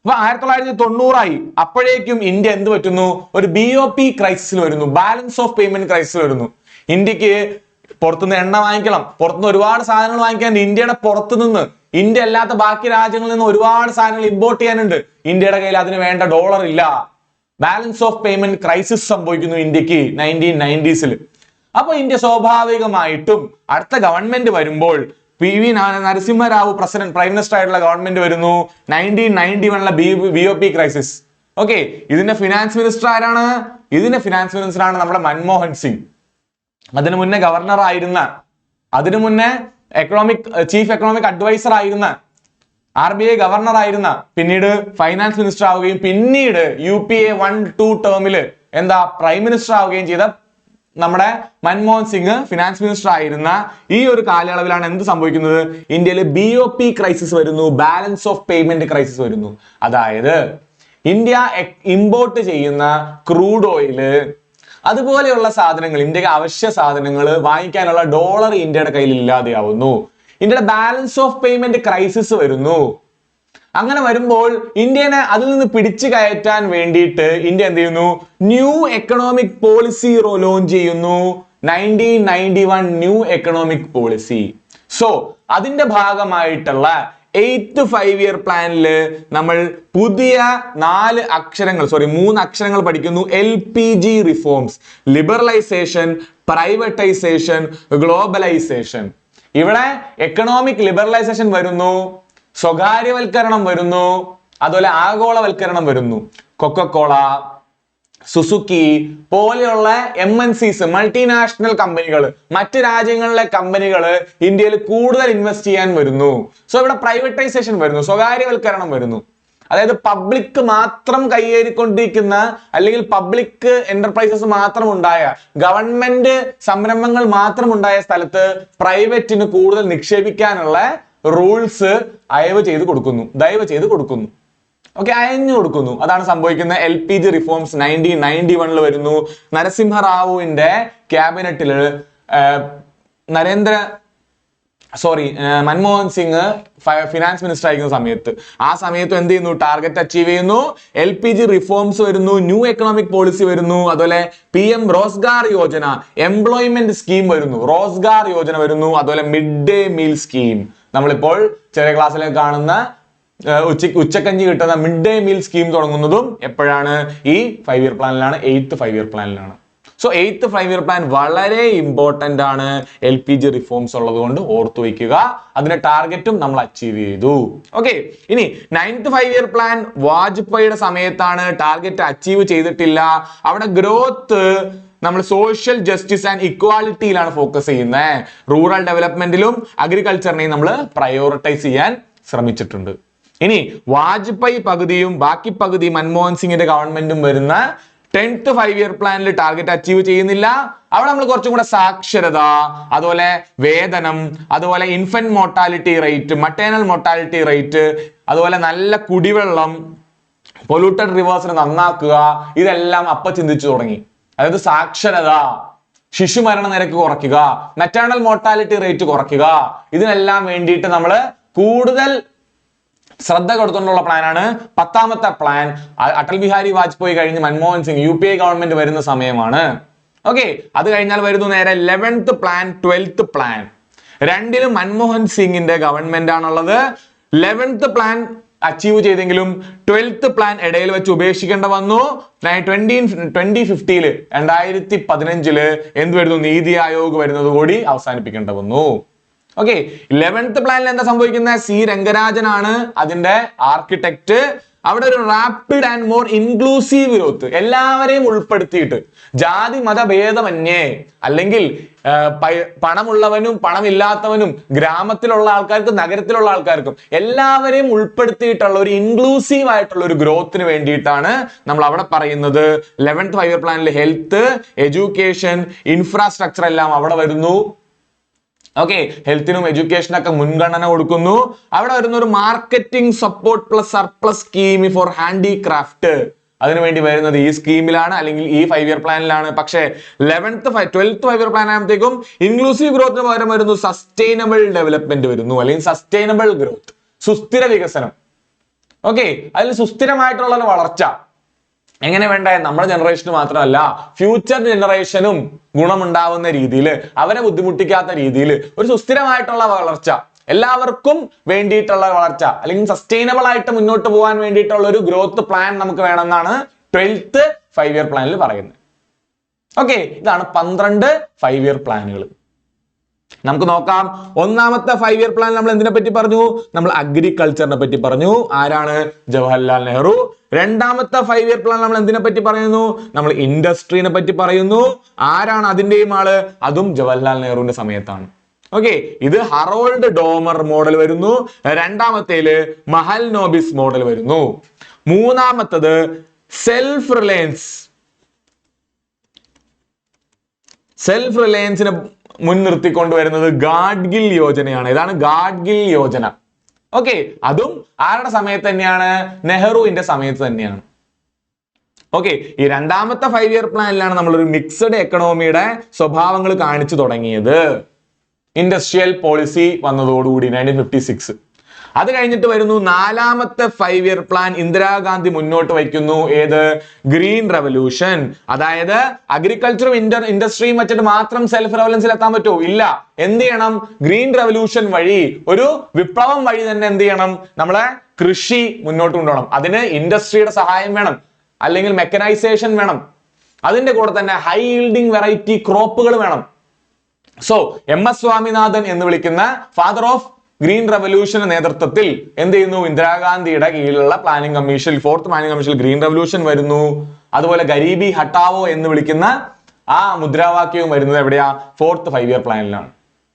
അപ്പൊ 1990 അപ്പോഴേക്കും ഇന്ത്യ എന്ത് പറ്റുന്നു? ഒരു BOP ക്രൈസിസിൽ വരുന്നു. ബാലൻസ് ഓഫ് പേയ്മെന്റ് ക്രൈസിസിൽ വരുന്നു. ഇന്ത്യക്ക് പുറത്തുനിന്ന് എണ്ണ വാങ്ങിക്കണം, പുറത്തുനിന്ന് ഒരുപാട് സാധനങ്ങൾ വാങ്ങിക്കാൻ. ഇന്ത്യയുടെ പുറത്തുനിന്ന്, ഇന്ത്യ അല്ലാത്ത ബാക്കി രാജ്യങ്ങളിൽ നിന്ന് ഒരുപാട് സാധനങ്ങൾ ഇമ്പോർട്ട് ചെയ്യാനുണ്ട്. ഇന്ത്യയുടെ കയ്യിൽ അതിന് വേണ്ട ഡോളർ ഇല്ല. ബാലൻസ് ഓഫ് പേയ്മെന്റ് ക്രൈസിസ് സംഭവിക്കുന്നു ഇന്ത്യക്ക് 1990s. അപ്പൊ ഇന്ത്യ സ്വാഭാവികമായിട്ടും അടുത്ത ഗവൺമെന്റ് വരുമ്പോൾ PV നരസിംഹറാവു പ്രൈം മിനിസ്റ്റർ ആയിട്ടുള്ള ഗവൺമെന്റ് വരുന്നു. 1991 BOP ക്രൈസിസ്. ഓക്കെ, ഇതിന്റെ ഫിനാൻസ് മിനിസ്റ്റർ ആരാണ്? ഇതിന്റെ ഫിനാൻസ് മിനിസ്റ്റർ ആണ് നമ്മുടെ മൻമോഹൻ സിംഗ്. അതിനു മുന്നേ ഗവർണർ ആയിരുന്ന, അതിനു മുന്നേ ചീഫ് എക്കണോമിക് അഡ്വൈസർ ആയിരുന്ന, RBI ഗവർണർ ആയിരുന്ന, പിന്നീട് ഫൈനാൻസ് മിനിസ്റ്റർ ആവുകയും പിന്നീട് UPA 1-2 ടേമില് പ്രൈം മിനിസ്റ്റർ ആവുകയും ചെയ്ത നമ്മുടെ മൻമോഹൻ സിംഗ് ഫിനാൻസ് മിനിസ്റ്റർ ആയിരുന്ന ഈ ഒരു കാലയളവിലാണ് എന്ത് സംഭവിക്കുന്നത്? ഇന്ത്യയിൽ BOP ക്രൈസിസ് വരുന്നു, ബാലൻസ് ഓഫ് പേയ്മെന്റ് ക്രൈസിസ് വരുന്നു. അതായത് ഇന്ത്യ ഇമ്പോർട്ട് ചെയ്യുന്ന ക്രൂഡ് ഓയില് അതുപോലെയുള്ള സാധനങ്ങൾ, ഇന്ത്യക്ക് അവശ്യ സാധനങ്ങൾ വാങ്ങിക്കാനുള്ള ഡോളർ ഇന്ത്യയുടെ കയ്യിൽ ഇല്ലാതെയാവുന്നു. ഇന്ത്യയുടെ ബാലൻസ് ഓഫ് പേയ്മെന്റ് ക്രൈസിസ് വരുന്നു. അങ്ങനെ വരുമ്പോൾ ഇന്ത്യനെ അതിൽ നിന്ന് പിടിച്ചു കയറ്റാൻ വേണ്ടിയിട്ട് ഇന്ത്യ എന്ത് ചെയ്യുന്നു? ന്യൂ എക്കണോമിക് പോളിസി ലോഞ്ച് ചെയ്യുന്നു. 1991 ന്യൂ എക്കണോമിക് പോളിസി. സോ അതിന്റെ ഭാഗമായിട്ടുള്ള 8th 5-year പ്ലാനില് നമ്മൾ പുതിയ 3 അക്ഷരങ്ങൾ പഠിക്കുന്നു. LPG reforms, liberalisation, privatisation, globalisation. ഇവിടെ എക്കണോമിക് ലിബറലൈസേഷൻ വരുന്നു, സ്വകാര്യവൽക്കരണം വരുന്നു, അതുപോലെ ആഗോളവൽക്കരണം വരുന്നു. കൊക്കക്കോള, സുസുക്കി പോലെയുള്ള MNCs, മൾട്ടിനാഷണൽ കമ്പനികൾ, മറ്റ് രാജ്യങ്ങളിലെ കമ്പനികൾ ഇന്ത്യയിൽ കൂടുതൽ ഇൻവെസ്റ്റ് ചെയ്യാൻ വരുന്നു. സോ ഇവിടെ പ്രൈവറ്റൈസേഷൻ വരുന്നു, സ്വകാര്യവൽക്കരണം വരുന്നു. അതായത് പബ്ലിക് മാത്രം കൈയേറിക്കൊണ്ടിരിക്കുന്ന അല്ലെങ്കിൽ പബ്ലിക് എന്റർപ്രൈസസ് മാത്രം ഉണ്ടായ, ഗവൺമെന്റ് സംരംഭങ്ങൾ മാത്രം ഉണ്ടായ സ്ഥലത്ത് പ്രൈവറ്റിന് കൂടുതൽ നിക്ഷേപിക്കാനുള്ള റൂൾസ് ദയവ് ചെയ്ത് കൊടുക്കുന്നു. ഓക്കെ, അയഞ്ഞു കൊടുക്കുന്നു. അതാണ് സംഭവിക്കുന്നത്. LPG റിഫോംസ് 1991 വരുന്നു. നരസിംഹറാവുവിന്റെ ക്യാബിനറ്റില് മൻമോഹൻ സിംഗ് ഫിനാൻസ് മിനിസ്റ്റർ ആയിരിക്കുന്ന സമയത്ത് എന്ത് ചെയ്യുന്നു? ടാർഗറ്റ് അച്ചീവ് ചെയ്യുന്നു. LPG റിഫോംസ് വരുന്നു, ന്യൂ എക്കണോമിക് പോളിസി വരുന്നു, അതുപോലെ PM Rozgar Yojana, employment scheme വരുന്നു, റോസ്ഗാർ യോജന വരുന്നു, അതുപോലെ മിഡ് ഡേ മീൽ സ്കീം. നമ്മളിപ്പോൾ ചെറിയ ക്ലാസ്സിലേക്ക് കാണുന്ന ഉച്ചക്കഞ്ഞി കിട്ടുന്ന മിഡ് ഡേ മീൽ സ്കീം തുടങ്ങുന്നതും എപ്പോഴാണ്? ഈ 5-year പ്ലാനിലാണ്, 8th 5-year പ്ലാനിലാണ്. സോ 8th 5-year പ്ലാൻ വളരെ ഇമ്പോർട്ടന്റ് ആണ്. LPG റിഫോംസ് ഉള്ളത് കൊണ്ട് ഓർത്തു വയ്ക്കുക. അതിന്റെ ടാർഗറ്റും നമ്മൾ അച്ചീവ് ചെയ്തു. ഓക്കെ, ഇനി 9th 5-year പ്ലാൻ വാജ്പേയിയുടെ സമയത്താണ്. ടാർഗറ്റ് അച്ചീവ് ചെയ്തിട്ടില്ല. അവിടെ ഗ്രോത്ത് നമ്മൾ സോഷ്യൽ ജസ്റ്റിസ് ആൻഡ് ഇക്വാലിറ്റിയിലാണ് ഫോക്കസ് ചെയ്യുന്നത്. റൂറൽ ഡെവലപ്മെന്റിലും അഗ്രികൾച്ചറിനെയും നമ്മൾ പ്രയോറിറ്റൈസ് ചെയ്യാൻ ശ്രമിച്ചിട്ടുണ്ട്. ഇനി വാജ്പേയി പകുതിയും ബാക്കി പകുതി മൻമോഹൻ സിംഗിന്റെ ഗവൺമെന്റും വരുന്ന 10th 5-year പ്ലാനിൽ ടാർഗറ്റ് അച്ചീവ് ചെയ്യുന്നില്ല. അവിടെ നമ്മൾ കുറച്ചും കൂടെ സാക്ഷരത, അതുപോലെ വേതനം, അതുപോലെ infant mortality rate, maternal mortality rate, അതുപോലെ നല്ല കുടിവെള്ളം, പൊല്യൂട്ടഡ് റിവേഴ്സിനെ നന്നാക്കുക, ഇതെല്ലാം ചിന്തിച്ചു തുടങ്ങി. അതായത് സാക്ഷരത, ശിശുമരണ നിരക്ക് കുറയ്ക്കുക, മെറ്റേണൽ മോർട്ടാലിറ്റി റേറ്റ് കുറയ്ക്കുക, ഇതിനെല്ലാം വേണ്ടിയിട്ട് നമ്മൾ കൂടുതൽ ശ്രദ്ധ കൊടുത്തുകൊണ്ടുള്ള പ്ലാനാണ് 10ാമത്തെ പ്ലാൻ. അടൽ ബിഹാരി വാജ്പേയി കഴിഞ്ഞ് മൻമോഹൻ സിംഗ് UPA ഗവൺമെന്റ് വരുന്ന സമയമാണ്. ഓക്കെ, അത് കഴിഞ്ഞാൽ വരുന്നു നേരെ 11th പ്ലാൻ, 12th പ്ലാൻ. രണ്ടിലും മൻമോഹൻ സിംഗിന്റെ ഗവൺമെന്റ് ആണുള്ളത്. 11th പ്ലാൻ അച്ചീവ് ചെയ്തെങ്കിലും 12th പ്ലാൻ ഇടയിൽ വെച്ച് ഉപേക്ഷിക്കേണ്ട വന്നു. 2015 2015 എന്ത് വരുന്നു? നീതി ആയോഗ് വരുന്നത് കൂടി അവസാനിപ്പിക്കേണ്ട വന്നു. ഓക്കെ, 11th പ്ലാനിൽ എന്താ സംഭവിക്കുന്നത്? C രംഗരാജനാണ് അതിന്റെ ആർക്കിടെക്ട്. അവിടെ ഒരു rapid and more inclusive growth, എല്ലാവരെയും ഉൾപ്പെടുത്തിയിട്ട്, ജാതി മത ഭേദമന്യേ, അല്ലെങ്കിൽ പണമുള്ളവനും പണമില്ലാത്തവനും, ഗ്രാമത്തിലുള്ള ആൾക്കാർക്കും നഗരത്തിലുള്ള ആൾക്കാർക്കും എല്ലാവരെയും ഉൾപ്പെടുത്തിയിട്ടുള്ള ഒരു ഇൻക്ലൂസീവ് ആയിട്ടുള്ള ഒരു ഗ്രോത്തിന് വേണ്ടിയിട്ടാണ് നമ്മൾ അവിടെ പറയുന്നത്. 11th 5-year പ്ലാനിൽ ഹെൽത്ത്, എഡ്യൂക്കേഷൻ, ഇൻഫ്രാസ്ട്രക്ചർ എല്ലാം അവിടെ വരുന്നു. ഓക്കെ, ഹെൽത്തിനും എഡ്യൂക്കേഷനൊക്കെ മുൻഗണന കൊടുക്കുന്നു. അവിടെ വരുന്ന ഒരു marketing support plus surplus scheme for handicraft, അതിനുവേണ്ടി വരുന്നത് ഈ സ്കീമിലാണ്, അല്ലെങ്കിൽ ഈ 5-year പ്ലാനിലാണ്. പക്ഷേ 12th 5-year പ്ലാൻ ആകുമ്പോഴത്തേക്കും ഇൻക്ലൂസീവ് ഗ്രോത്തിന് പകരം വരുന്നു സസ്റ്റൈനബിൾ ഡെവലപ്മെന്റ് വരുന്നു, അല്ലെങ്കിൽ സസ്റ്റൈനബിൾ ഗ്രോത്ത്, സുസ്ഥിര വികസനം. ഓക്കെ, അതിൽ സുസ്ഥിരമായിട്ടുള്ള ഒരു വളർച്ച എങ്ങനെ വേണ്ട? നമ്മുടെ ജനറേഷന് മാത്രമല്ല, ഫ്യൂച്ചർ ജനറേഷനും ഗുണമുണ്ടാവുന്ന രീതിയിൽ, അവരെ ബുദ്ധിമുട്ടിക്കാത്ത രീതിയിൽ ഒരു സുസ്ഥിരമായിട്ടുള്ള വളർച്ച, എല്ലാവർക്കും വേണ്ടിയിട്ടുള്ള വളർച്ച, അല്ലെങ്കിൽ സസ്റ്റൈനബിൾ ആയിട്ട് മുന്നോട്ട് പോകാൻ വേണ്ടിയിട്ടുള്ള ഒരു ഗ്രോത്ത് പ്ലാൻ നമുക്ക് വേണമെന്നാണ് 12th 5 ഇയർ പ്ലാനിൽ പറയുന്നത്. ഓക്കെ, ഇതാണ് 12 5 ഇയർ പ്ലാനുകൾ. നമുക്ക് നോക്കാം. ഒന്നാമത്തെ 5 ഇയർ പ്ലാൻ നമ്മൾ എന്തിനെ പറ്റി പറഞ്ഞു? നമ്മൾ അഗ്രികൾച്ചറിനെ പറ്റി പറഞ്ഞു. ആരാണ്? ജവഹർലാൽ നെഹ്റു. രണ്ടാമത്തെ 5 ഇയർ പ്ലാൻ നമ്മൾ എന്തിനെ പറ്റി പറയുന്നു? നമ്മൾ ഇൻഡസ്ട്രീനെ പറ്റി പറയുന്നു. ആരാണ് അതിന്റെയും ആള്? അതും ജവഹർലാൽ നെഹ്റുവിന്റെ സമയത്താണ്. ഓക്കെ, ഇത് ഹറോൾഡ് ഡോമർ മോഡൽ വരുന്നു. രണ്ടാമത്തേല് മഹൽനോബിസ് മോഡൽ വരുന്നു. മൂന്നാമത്തത് സെൽഫ് റിലയൻസിനെ മുൻനിർത്തിക്കൊണ്ട് വരുന്നത് ഗാഡ്ഗിൽ യോജനയാണ്. ഇതാണ് ഗാഡ്ഗിൽ യോജന. ഓക്കെ, അതും ആരുടെ സമയത്ത് തന്നെയാണ്? നെഹ്റുവിന്റെ സമയത്ത് തന്നെയാണ്. ഓക്കെ, ഈ രണ്ടാമത്തെ 5 ഇയർ പ്ലാനിലാണ് നമ്മളൊരു മിക്സഡ് എക്കണോമിയുടെ സ്വഭാവങ്ങൾ കാണിച്ചു തുടങ്ങിയത്. ഇൻഡസ്ട്രിയൽ പോളിസി വന്നതോടുകൂടി 1956. അത് കഴിഞ്ഞിട്ട് വരുന്നു നാലാമത്തെ 5 ഇയർ പ്ലാൻ. ഇന്ദിരാഗാന്ധി മുന്നോട്ട് വയ്ക്കുന്നു. ഏത്? Green revolution. അതായത് അഗ്രികൾച്ചറും ഇൻഡസ്ട്രിയും വെച്ചിട്ട് മാത്രം സെൽഫ് റെവലൻസിൽ എത്താൻ പറ്റുമോ? ഇല്ല. എന്ത് ചെയ്യണം? ഗ്രീൻ റെവല്യൂഷൻ വഴി, ഒരു വിപ്ലവം വഴി തന്നെ എന്ത് ചെയ്യണം? നമ്മളെ കൃഷി മുന്നോട്ട് കൊണ്ടുപോകണം. അതിന് ഇൻഡസ്ട്രിയുടെ സഹായം വേണം, അല്ലെങ്കിൽ മെക്കനൈസേഷൻ വേണം. അതിന്റെ കൂടെ തന്നെ ഹൈ ഈൽഡിംഗ് വെറൈറ്റി ക്രോപ്പുകൾ വേണം. സോ MS സ്വാമിനാഥൻ എന്ന് വിളിക്കുന്ന ഫാദർ ഓഫ് ഗ്രീൻ റെവല്യൂഷന്റെ നേതൃത്വത്തിൽ എന്ത് ചെയ്യുന്നു? ഇന്ദിരാഗാന്ധിയുടെ കീഴിലുള്ള പ്ലാനിംഗ് കമ്മീഷൻ, 4th പ്ലാനിംഗ് കമ്മീഷനിൽ ഗ്രീൻ റെവല്യൂഷൻ വരുന്നു. അതുപോലെ ഗരീബി ഹട്ടാവോ എന്ന് വിളിക്കുന്ന ആ മുദ്രാവാക്യവും വരുന്നത് എവിടെയാ? 4th 5 year പ്ലാനിലാണ്.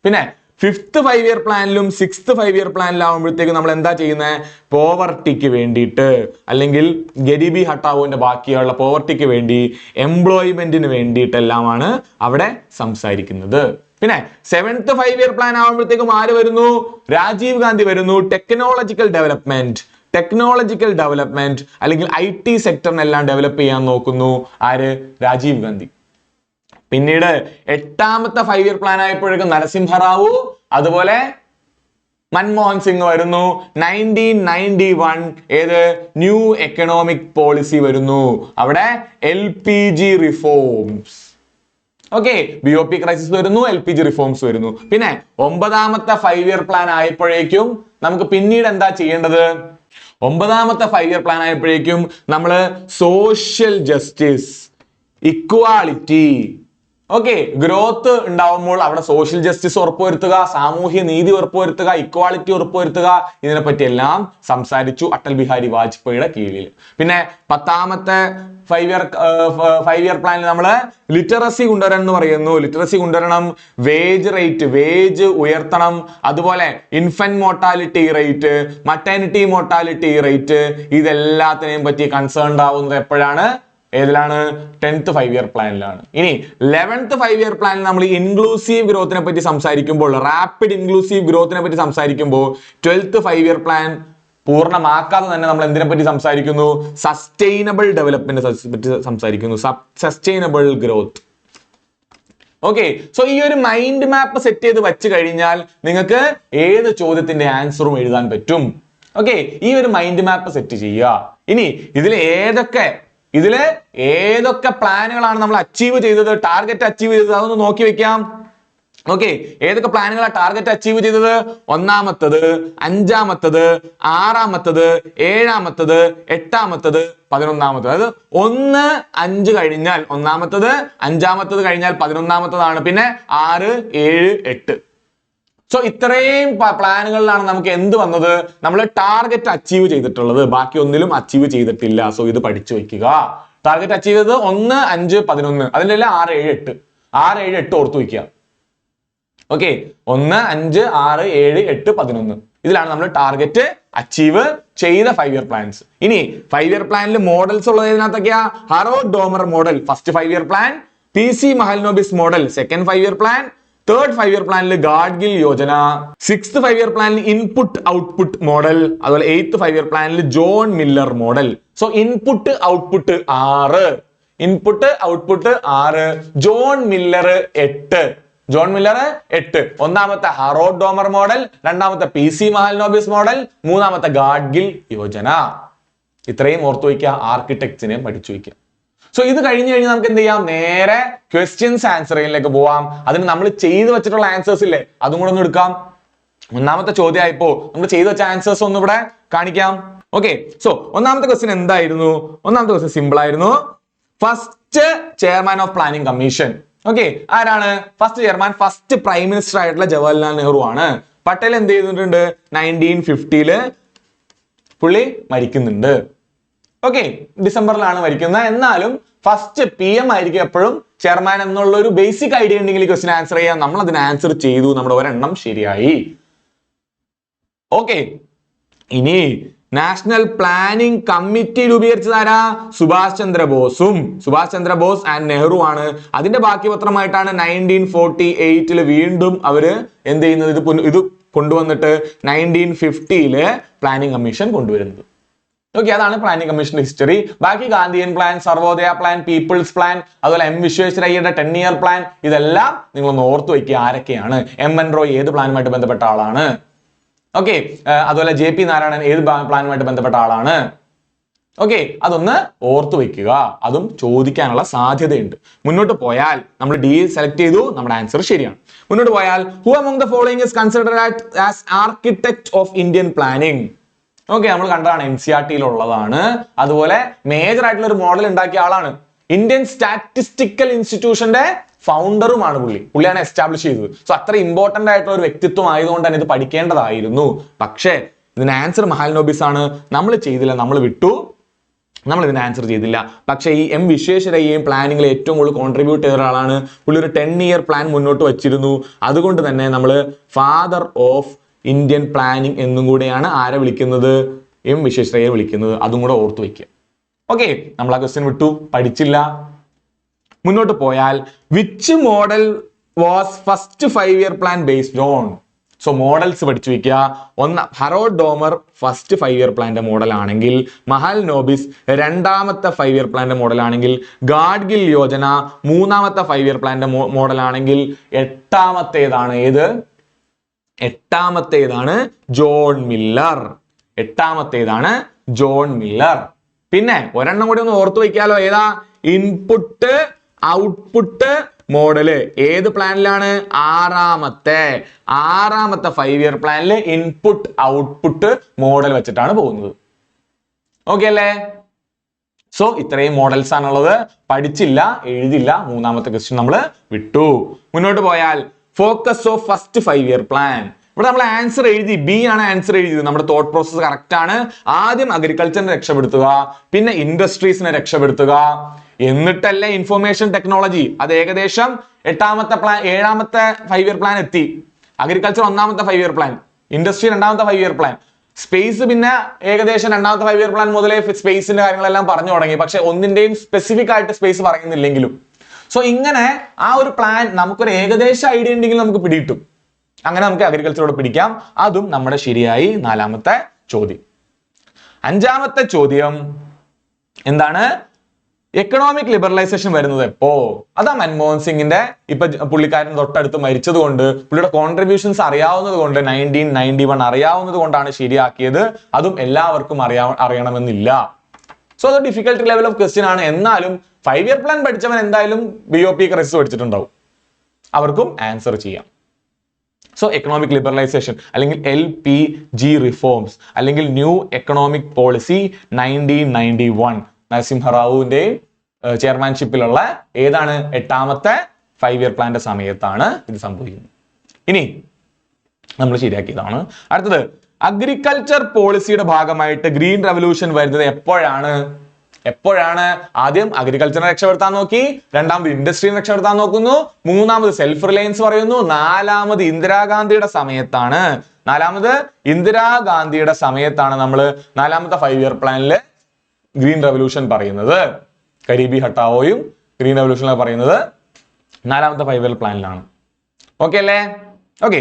പിന്നെ 5th 5 ഇയർ പ്ലാനിലും 6th 5 ഇയർ പ്ലാനിലാവുമ്പോഴത്തേക്ക് നമ്മൾ എന്താ ചെയ്യുന്നത്? പോവർട്ടിക്ക് വേണ്ടിയിട്ട്, അല്ലെങ്കിൽ ഗരീബി ഹട്ടാവോന്റെ ബാക്കിയുള്ള പോവർട്ടിക്ക് വേണ്ടി, എംപ്ലോയ്മെന്റിന് വേണ്ടിയിട്ടെല്ലാമാണ് അവിടെ സംസാരിക്കുന്നത്. പിന്നെ 7th 5 ഇയർ പ്ലാൻ ആവുമ്പോഴത്തേക്കും ആര് വരുന്നു? രാജീവ് ഗാന്ധി വരുന്നു. ടെക്നോളജിക്കൽ ഡെവലപ്മെന്റ് അല്ലെങ്കിൽ IT സെക്ടറിനെല്ലാം ഡെവലപ്പ് ചെയ്യാൻ നോക്കുന്നു. ആര്? രാജീവ് ഗാന്ധി. പിന്നീട് 8ാമത്തെ 5 ഇയർ പ്ലാൻ ആയപ്പോഴേക്കും നരസിംഹറാവു, അതുപോലെ മൻമോഹൻ സിംഗ് വരുന്നു. 1991 ഏത്? ന്യൂ എക്കണോമിക് പോളിസി വരുന്നു. അവിടെ LPG reforms. Okay, BOP crisis വരുന്നു, LPG റിഫോംസ് വരുന്നു. പിന്നെ 9ാമത്തെ 5 ഇയർ പ്ലാൻ ആയപ്പോഴേക്കും നമുക്ക് പിന്നീട് എന്താ ചെയ്യേണ്ടത്? 9ാമത്തെ 5 ഇയർ പ്ലാൻ ആയപ്പോഴേക്കും നമ്മൾ social justice, equality, okay, growth ഉണ്ടാവുമ്പോൾ അവിടെ സോഷ്യൽ ജസ്റ്റിസ് ഉറപ്പുവരുത്തുക, സാമൂഹ്യ നീതി ഉറപ്പുവരുത്തുക, ഇക്വാളിറ്റി ഉറപ്പുവരുത്തുക, ഇതിനെപ്പറ്റി എല്ലാം സംസാരിച്ചു അടൽ ബിഹാരി വാജ്പേയിയുടെ കീഴിൽ. പിന്നെ 10ാമത്തെ 5 ഇയർ പ്ലാനിൽ നമ്മൾ ലിറ്ററസി കൊണ്ടുവരണം എന്ന് പറയുന്നു. ലിറ്ററസി കൊണ്ടുവരണം, വേജ് ഉയർത്തണം, അതുപോലെ infant mortality rate, maternity mortality rate, ഇതെല്ലാത്തിനെയും പറ്റി കൺസേൺഡ് ആവുന്നത് എപ്പോഴാണ്? ഏതിലാണ്? 10th 5 year പ്ലാനിലാണ്. ഇനി 11th 5 ഇയർ പ്ലാനിൽ നമ്മൾ ഇൻക്ലൂസീവ് ഗ്രോത്തിനെ പറ്റി സംസാരിക്കുമ്പോൾ, റാപ്പിഡ് ഇൻക്ലൂസീവ് ഗ്രോത്തിനെ പറ്റി സംസാരിക്കുമ്പോൾ 12th 5 ഇയർ പ്ലാൻ പൂർണ്ണമാക്കാതെ തന്നെ നമ്മൾ എന്തിനെ പറ്റി സംസാരിക്കുന്നു? സസ്റ്റൈനബിൾ ഡെവലപ്മെന്റ് പറ്റി സംസാരിക്കുന്നു, സസ്റ്റൈനബിൾ ഗ്രോത്ത്. ഓക്കെ, സോ ഈ ഒരു മൈൻഡ് മാപ്പ് സെറ്റ് ചെയ്ത് വെച്ച് കഴിഞ്ഞാൽ നിങ്ങൾക്ക് ഏത് ചോദ്യത്തിന്റെ ആൻസറും എഴുതാൻ പറ്റും. ഓക്കെ, ഈ ഒരു മൈൻഡ് മാപ്പ് സെറ്റ് ചെയ്യുക. ഇനി ഇതിൽ ഏതൊക്കെ പ്ലാനുകളാണ് നമ്മൾ അച്ചീവ് ചെയ്തത്, ടാർഗറ്റ് അച്ചീവ് ചെയ്തത്, അതൊന്ന് നോക്കി വെക്കാം. ഓക്കെ, ഏതൊക്കെ പ്ലാനുകളാണ് ടാർഗറ്റ് അച്ചീവ് ചെയ്തത്? 1ാമത്തത്, 5ാമത്തത്, 6ാമത്തത്, 7ാമത്തത്, 8ാമത്തത്, 11ാമത്തത്. അതായത് 1, 5 കഴിഞ്ഞാൽ 1ാമത്തത്, 5ാമത്തത് കഴിഞ്ഞാൽ 11ാമത്തതാണ്. പിന്നെ 6, 7, 8. സോ ഇത്രയും പ്ലാനുകളിലാണ് നമുക്ക് എന്ത് വന്നത്? നമ്മൾ ടാർഗറ്റ് അച്ചീവ് ചെയ്തിട്ടുള്ളത്. ബാക്കി ഒന്നിലും അച്ചീവ് ചെയ്തിട്ടില്ല. സോ ഇത് പഠിച്ചു വെക്കുക. ടാർഗറ്റ് അച്ചീവ് ചെയ്തത് 1, 5, 11. അതിൻ്റെ 6, 7, 8. 6, 7, 8 ഓർത്തു വയ്ക്കുക. ഓക്കെ, 1, 5, 6, 7, 8, 11. ഇതിലാണ് നമ്മൾ ടാർഗറ്റ് അച്ചീവ് ചെയ്ത 5 ഇയർ പ്ലാൻസ്. ഇനി 5 ഇയർ പ്ലാനിൽ മോഡൽസ് ഉള്ളത് ഇതിനകത്തൊക്കെയാ? Harold Domar model first 5 year plan, PC Mahalanobis model second 5 year plan, third 5 year പ്ലാനിൽ ഗാഡ്ഗിൽ യോജന, 6th 5 ഇയർ പ്ലാനിൽ ഇൻപുട്ട് ഔട്ട്പുട്ട് മോഡൽ, അതുപോലെ 8th 5 ഇയർ പ്ലാനിൽ John Miller model. So input output 6, input output 6, John Miller 8. John Miller 8. ഒന്നാമത്തെ ഹറോൾഡ് ഡോമർ മോഡൽ, രണ്ടാമത്തെ PC മഹൽനോബിസ് മോഡൽ, മൂന്നാമത്തെ ഗാഡ്ഗിൽ യോജന. ഇത്രയും ഓർത്തു വയ്ക്കുക. ആർക്കിടെക്ചറിനെ പഠിച്ചു വയ്ക്കുക. സോ ഇത് കഴിഞ്ഞ് നമുക്ക് എന്ത് ചെയ്യാം? നേരെ ക്വസ്റ്റ്യൻസ് ആൻസറിംഗിലേക്ക് പോവാം. അതിന് നമ്മൾ ചെയ്തു വെച്ചിട്ടുള്ള ആൻസേഴ്സ് ഇല്ലേ, അതും കൂടെ ഒന്ന് എടുക്കാം. ഒന്നാമത്തെ ചോദ്യമായിപ്പോ നമ്മൾ ചെയ്തു വെച്ച ആൻസേഴ്സ് ഒന്ന് ഇവിടെ കാണിക്കാം. ഓക്കെ, സോ ഒന്നാമത്തെ ക്വസ്റ്റ്യൻ എന്തായിരുന്നു? ഒന്നാമത്തെ ക്വസ്റ്റ്യൻ സിമ്പിൾ ആയിരുന്നു. First chairman of planning commission. Okay, ആരാണ് first chairman? First prime minister ആയിട്ടുള്ള ജവഹർലാൽ നെഹ്റു ആണ്. പട്ടേൽ എന്ത് ചെയ്തിട്ടുണ്ട്? 1950 പുള്ളി മരിക്കുന്നുണ്ട്. ഓക്കെ, ഡിസംബറിലാണ് മരിക്കുന്നത്. എന്നാലും ഫസ്റ്റ് PM ആയിരിക്കും എപ്പോഴും ചെയർമാൻ എന്നുള്ള ഒരു ബേസിക് ഐഡിയ ഉണ്ടെങ്കിൽ ക്വസ്റ്റ്യൻ ആൻസർ ചെയ്യാം. നമ്മൾ അതിന് ആൻസർ ചെയ്തു, നമ്മുടെ ഒരെണ്ണം ശരിയായി. ഓക്കെ, ഇനി നാഷണൽ പ്ലാനിംഗ് കമ്മിറ്റി രൂപീകരിച്ചത് ആരാ? സുഭാഷ് ചന്ദ്ര ബോസ് ആൻഡ് നെഹ്റു ആണ്. അതിന്റെ ബാക്കി പത്രമായിട്ടാണ് 1948 വീണ്ടും അവര് എന്ത് ചെയ്യുന്നത്? ഇത് കൊണ്ടുവന്നിട്ട് 1950 പ്ലാനിംഗ് കമ്മീഷൻ കൊണ്ടുവരുന്നത്. ഓക്കെ, അതാണ് പ്ലാനിംഗ് കമ്മീഷന്റെ ഹിസ്റ്ററി. ബാക്കി Gandhian plan, Sarvodaya plan, people's plan, അതുപോലെ M വിശ്വേശ്വരയ്യയുടെ 10-year പ്ലാൻ, ഇതെല്ലാം നിങ്ങളൊന്ന് ഓർത്തു വയ്ക്കുക. ആരൊക്കെയാണ്? MN റോയ് ഏത് പ്ലാനുമായിട്ട് ബന്ധപ്പെട്ട ആളാണ്? ഓക്കെ, അതുപോലെ JP നാരായണൻ ഏത് പ്ലാനുമായിട്ട് ബന്ധപ്പെട്ട ആളാണ്? ഓക്കെ, അതൊന്ന് ഓർത്തു വെക്കുക. അതും ചോദിക്കാനുള്ള സാധ്യതയുണ്ട്. മുന്നോട്ട് പോയാൽ നമ്മൾ D സെലക്ട് ചെയ്തു, നമ്മുടെ ആൻസർ ശരിയാണ്. മുന്നോട്ട് പോയാൽ who among the following is considered as architect of Indian planning. Okay, നമ്മൾ കണ്ടതാണ്, NCERT-യിലുള്ളതാണ്. അതുപോലെ മേജർ ആയിട്ടുള്ള ഒരു മോഡൽ ഉണ്ടാക്കിയ ആളാണ്. ഇന്ത്യൻ സ്റ്റാറ്റിസ്റ്റിക്കൽ ഇൻസ്റ്റിറ്റ്യൂഷന്റെ ഫൗണ്ടറുമാണ് പുള്ളിയാണ് എസ്റ്റാബ്ലിഷ് ചെയ്തത്. സോ അത്ര ഇമ്പോർട്ടന്റ് ആയിട്ടുള്ള ഒരു വ്യക്തിത്വം ആയതുകൊണ്ട് തന്നെ ഇത് പഠിക്കേണ്ടതായിരുന്നു. പക്ഷേ ഇതിന് ആൻസർ മഹാലനോബിസ് ആണ്. നമ്മൾ ചെയ്തില്ല, നമ്മൾ വിട്ടു, നമ്മൾ ഇതിന് ആൻസർ ചെയ്തില്ല. പക്ഷേ ഈ M വിശ്വേശ്വരയ്യയും പ്ലാനിങ്ങിൽ ഏറ്റവും കൂടുതൽ കോൺട്രിബ്യൂട്ട് ചെയ്ത ഒരാളാണ്. പുള്ളി ഒരു 10-year പ്ലാൻ മുന്നോട്ട് വച്ചിരുന്നു. അതുകൊണ്ട് തന്നെ നമ്മൾ ഫാദർ ഓഫ് ഇന്ത്യൻ പ്ലാനിംഗ് എന്നും കൂടെയാണ് ആരെ വിളിക്കുന്നത്? M വിശ്വേശ്വരയ്യയെ വിളിക്കുന്നത്. അതും കൂടെ ഓർത്തു വയ്ക്കുക. ഓക്കെ, നമ്മൾ ആ ക്വസ്റ്റ്യൻ വിട്ടു, പഠിച്ചില്ല. മുന്നോട്ട് പോയാൽ which model was first 5-year plan based on? So models പഠിച്ചു വെക്കുക. ഹറോൾഡ് ഡോമർ ഫസ്റ്റ് 5-year പ്ലാന്റെ മോഡൽ ആണെങ്കിൽ, മഹാലനോബിസ് രണ്ടാമത്തെ 5-year പ്ലാന്റെ മോഡൽ ആണെങ്കിൽ, ഗാഡ്ഗിൽ യോജന മൂന്നാമത്തെ 5-year പ്ലാന്റെ മോഡൽ ആണെങ്കിൽ, എട്ടാമത്തേതാണ് ഏത്? എട്ടാമത്തേതാണ് ജോൺ മില്ലർ. പിന്നെ ഒരെണ്ണം കൂടി ഒന്ന് ഓർത്തു വയ്ക്കാലോ. ഏതാ? Input output model. ഏത് പ്ലാനിലാണ്? ആറാമത്തെ 5-year പ്ലാനില് ഇൻപുട്ട് ഔട്ട്പുട്ട് മോഡൽ വെച്ചിട്ടാണ് പോകുന്നത്. ഓക്കെ അല്ലേ? സോ ഇത്രയും മോഡൽസ് ആണുള്ളത്. പഠിച്ചില്ല, എഴുതില്ല. മൂന്നാമത്തെ ക്വസ്റ്റ്യൻ നമ്മൾ വിട്ടു. മുന്നോട്ട് പോയാൽ focus of first 5-year plan. ഇവിടെ നമ്മൾ ആൻസർ എഴുതി, B ആണ് ആൻസർ എഴുതിയത്. നമ്മുടെ തോട്ട് പ്രോസസ് കറക്റ്റ് ആണ്. ആദ്യം അഗ്രികൾച്ചറിനെ രക്ഷപ്പെടുത്തുക, പിന്നെ ഇൻഡസ്ട്രീസിനെ രക്ഷപ്പെടുത്തുക, എന്നിട്ടല്ലേ ഇൻഫർമേഷൻ ടെക്നോളജി. അത് ഏകദേശം ഏഴാമത്തെ 5-year പ്ലാൻ എത്തി. അഗ്രികൾച്ചർ ഒന്നാമത്തെ 5-year പ്ലാൻ, ഇൻഡസ്ട്രി രണ്ടാമത്തെ 5-year പ്ലാൻ, സ്പേസ് പിന്നെ ഏകദേശം രണ്ടാമത്തെ 5-year പ്ലാൻ മുതലേ സ്പേസിന്റെ കാര്യങ്ങളെല്ലാം പറഞ്ഞു തുടങ്ങി. പക്ഷെ ഒന്നിന്റെയും സ്പെസിഫിക് ആയിട്ട് സ്പേസ് പറയുന്നില്ലെങ്കിലും. സോ ഇങ്ങനെ ആ ഒരു പ്ലാൻ നമുക്കൊരു ഏകദേശം ഐഡിയ ഉണ്ടെങ്കിൽ നമുക്ക് പിടികിട്ടും. അങ്ങനെ നമുക്ക് അഗ്രികൾച്ചറോട് പിടിക്കാം. അതും നമ്മുടെ ശരിയായി. നാലാമത്തെ ചോദ്യം. അഞ്ചാമത്തെ ചോദ്യം എന്താണ്? എക്കണോമിക് ലിബറലൈസേഷൻ വരുന്നത് എപ്പോ? അതാ മൻമോഹൻ സിംഗിന്റെ ഇപ്പൊ പുള്ളിക്കാരൻ തൊട്ടടുത്ത് മരിച്ചത് കൊണ്ട്, പുള്ളിയുടെ കോൺട്രിബ്യൂഷൻസ് അറിയാവുന്നത് കൊണ്ട്, 1991 അറിയാവുന്നത് കൊണ്ടാണ് ശരിയാക്കിയത്. അതും എല്ലാവർക്കും അറിയണമെന്നില്ല. സോ അത് ഡിഫിക്കൽട്ടി ലെവൽ ഓഫ് ക്വസ്റ്റ്യൻ ആണ്. എന്നാലും 5-year പ്ലാൻ പഠിച്ചവൻ എന്തായാലും BOP ക്രെഡിറ്റ് പഠിച്ചിട്ടുണ്ടാവും. അവർക്കും ആൻസർ ചെയ്യാം. സോ എക്കണോമിക് ലിബറലൈസേഷൻ അല്ലെങ്കിൽ LPG റിഫോംസ് അല്ലെങ്കിൽ ന്യൂ എക്കണോമിക് പോളിസി 1991 നരസിംഹറാവുവിന്റെ ചെയർമാൻഷിപ്പിലുള്ള ഏതാണ്? എട്ടാമത്തെ 5-year പ്ലാന്റെ സമയത്താണ് ഇത് സംഭവിക്കുന്നത്. ഇനി നമ്മൾ ശരിയാക്കിയതാണ്. അടുത്തത് അഗ്രികൾച്ചർ പോളിസിയുടെ ഭാഗമായിട്ട് ഗ്രീൻ റെവല്യൂഷൻ വരുന്നത് എപ്പോഴാണ്? ആദ്യം അഗ്രികൾച്ചറിനെ രക്ഷപ്പെടുത്താൻ നോക്കി, രണ്ടാമത് ഇൻഡസ്ട്രിയെ രക്ഷപ്പെടുത്താൻ നോക്കുന്നു, മൂന്നാമത് സെൽഫ് റിലയൻസ് പറയുന്നു, നാലാമത് ഇന്ദിരാഗാന്ധിയുടെ സമയത്താണ് നമ്മൾ നാലാമത്തെ 5-year പ്ലാനില് ഗ്രീൻ റെവല്യൂഷൻ പറയുന്നത്. കരീബി ഹട്ടാവോയും ഗ്രീൻ റെവല്യൂഷനിൽ പറയുന്നത് നാലാമത്തെ 5-year പ്ലാനിലാണ്. ഓക്കെ അല്ലേ? ഓക്കെ.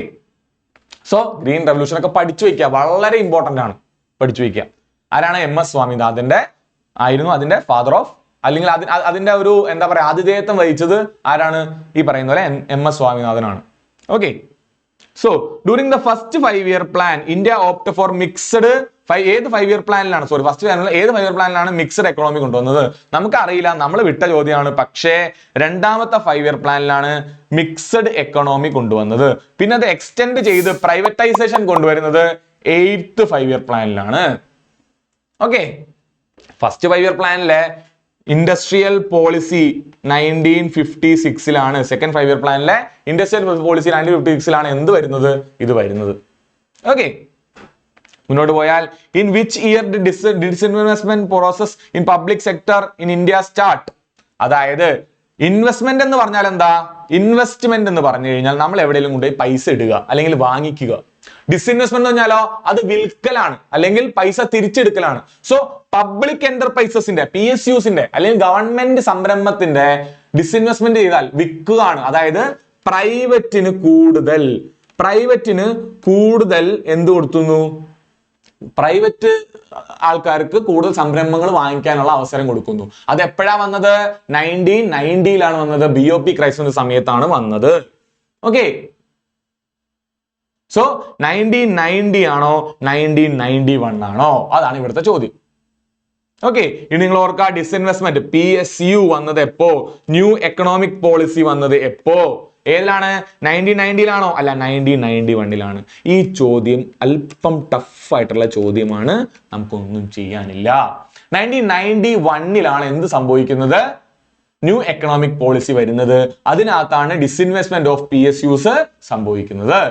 സോ ഗ്രീൻ റെവല്യൂഷൻ ഒക്കെ പഠിച്ചു വെക്കുക, വളരെ ഇമ്പോർട്ടന്റ് ആണ്. പഠിച്ചു വെക്കുക. ആരാണ്? MS സ്വാമിനാഥന്റെ ആയിരുന്നു അതിന്റെ ഫാദർ ഓഫ്, അല്ലെങ്കിൽ അതിന്റെ ഒരു എന്താ പറയാ ആതിഥേയത്വം വഹിച്ചത് ആരാണ്? ഈ പറയുന്ന പോലെ MS സ്വാമിനാഥനാണ്. Okay. So during the first 5-year plan India opt for mixed ഏത് 5-year പ്ലാനിലാണ്? ഫസ്റ്റ് ഏത് 5-year പ്ലാനിലാണ് മിക്സഡ് എക്കണോമി കൊണ്ടുവന്നത്? നമുക്കറിയില്ല, നമ്മൾ വിട്ട ചോദ്യമാണ്. പക്ഷേ രണ്ടാമത്തെ 5-year പ്ലാനിലാണ് മിക്സഡ് എക്കണോമി കൊണ്ടുവന്നത്. പിന്നെ അത് എക്സ്റ്റെൻഡ് ചെയ്ത് പ്രൈവറ്റൈസേഷൻ കൊണ്ടുവരുന്നത് 8th 5-year പ്ലാനിലാണ്. ഓക്കെ, ഫസ്റ്റ് 5 ഇയർ പ്ലാനിലെ ഇൻഡസ്ട്രിയൽ പോളിസി 1956 സെക്കൻഡ് 5 ഇയർ പ്ലാനിലെ ഇൻഡസ്ട്രിയൽ പോളിസി 1956 എന്ത് വരുന്നത്? ഇത് വരുന്നത്. ഓക്കെ, മുന്നോട്ട് പോയാൽ in which year disinvestment process in public sector in India start? അതായത് ഇൻവെസ്റ്റ്മെന്റ് എന്ന് പറഞ്ഞാൽ എന്താ? ഇൻവെസ്റ്റ്മെന്റ് എന്ന് പറഞ്ഞു കഴിഞ്ഞാൽ നമ്മൾ എവിടെയെങ്കിലും കൊണ്ടുപോയി പൈസ ഇടുക അല്ലെങ്കിൽ വാങ്ങിക്കുക. ഡിസ്ഇൻവെസ്റ്റ്മെന്റ് എന്ന് പറഞ്ഞാലോ അത് വിൽക്കലാണ് അല്ലെങ്കിൽ പൈസ തിരിച്ചെടുക്കലാണ്. സോ പബ്ലിക് എന്റർപ്രൈസസിന്റെ PSUസിന്റെ അല്ലെങ്കിൽ ഗവൺമെന്റ് സംരംഭത്തിന്റെ ഡിസ്ഇൻവെസ്റ്റ്മെന്റ് ചെയ്താൽ വിൽക്കുകയാണ്. അതായത് പ്രൈവറ്റിന് കൂടുതൽ എന്ത് കൊടുക്കുന്നു? പ്രൈവറ്റ് ആൾക്കാർക്ക് കൂടുതൽ സംരംഭങ്ങൾ വാങ്ങിക്കാനുള്ള അവസരം കൊടുക്കുന്നു. അത് എപ്പോഴാ വന്നത്? 1990 വന്നത്. BOP ക്രൈസിസിന്റെ സമയത്താണ് വന്നത്. ഓക്കെ, സോ 1990 ആണോ 1991 ആണോ? അതാണ് ഇവിടുത്തെ ചോദ്യം. ഓക്കെ, ഇനി നിങ്ങൾ ഓർക്കുക, ഡിസ്ഇൻവെസ്റ്റ്മെന്റ് PSU വന്നത് എപ്പോ? ന്യൂ എക്കണോമിക് പോളിസി വന്നത് എപ്പോ? ഏതിലാണ്? 1990 അല്ല, 1991 ഈ ചോദ്യം അല്പം ടഫ് ആയിട്ടുള്ള ചോദ്യമാണ്, നമുക്കൊന്നും ചെയ്യാനില്ല. 1991 എന്ത് സംഭവിക്കുന്നത്? ന്യൂ എക്കണോമിക് പോളിസി വരുന്നത്. അതിനകത്താണ് ഡിസ്ഇൻവെസ്റ്റ്മെന്റ് ഓഫ് PSUs സംഭവിക്കുന്നത്.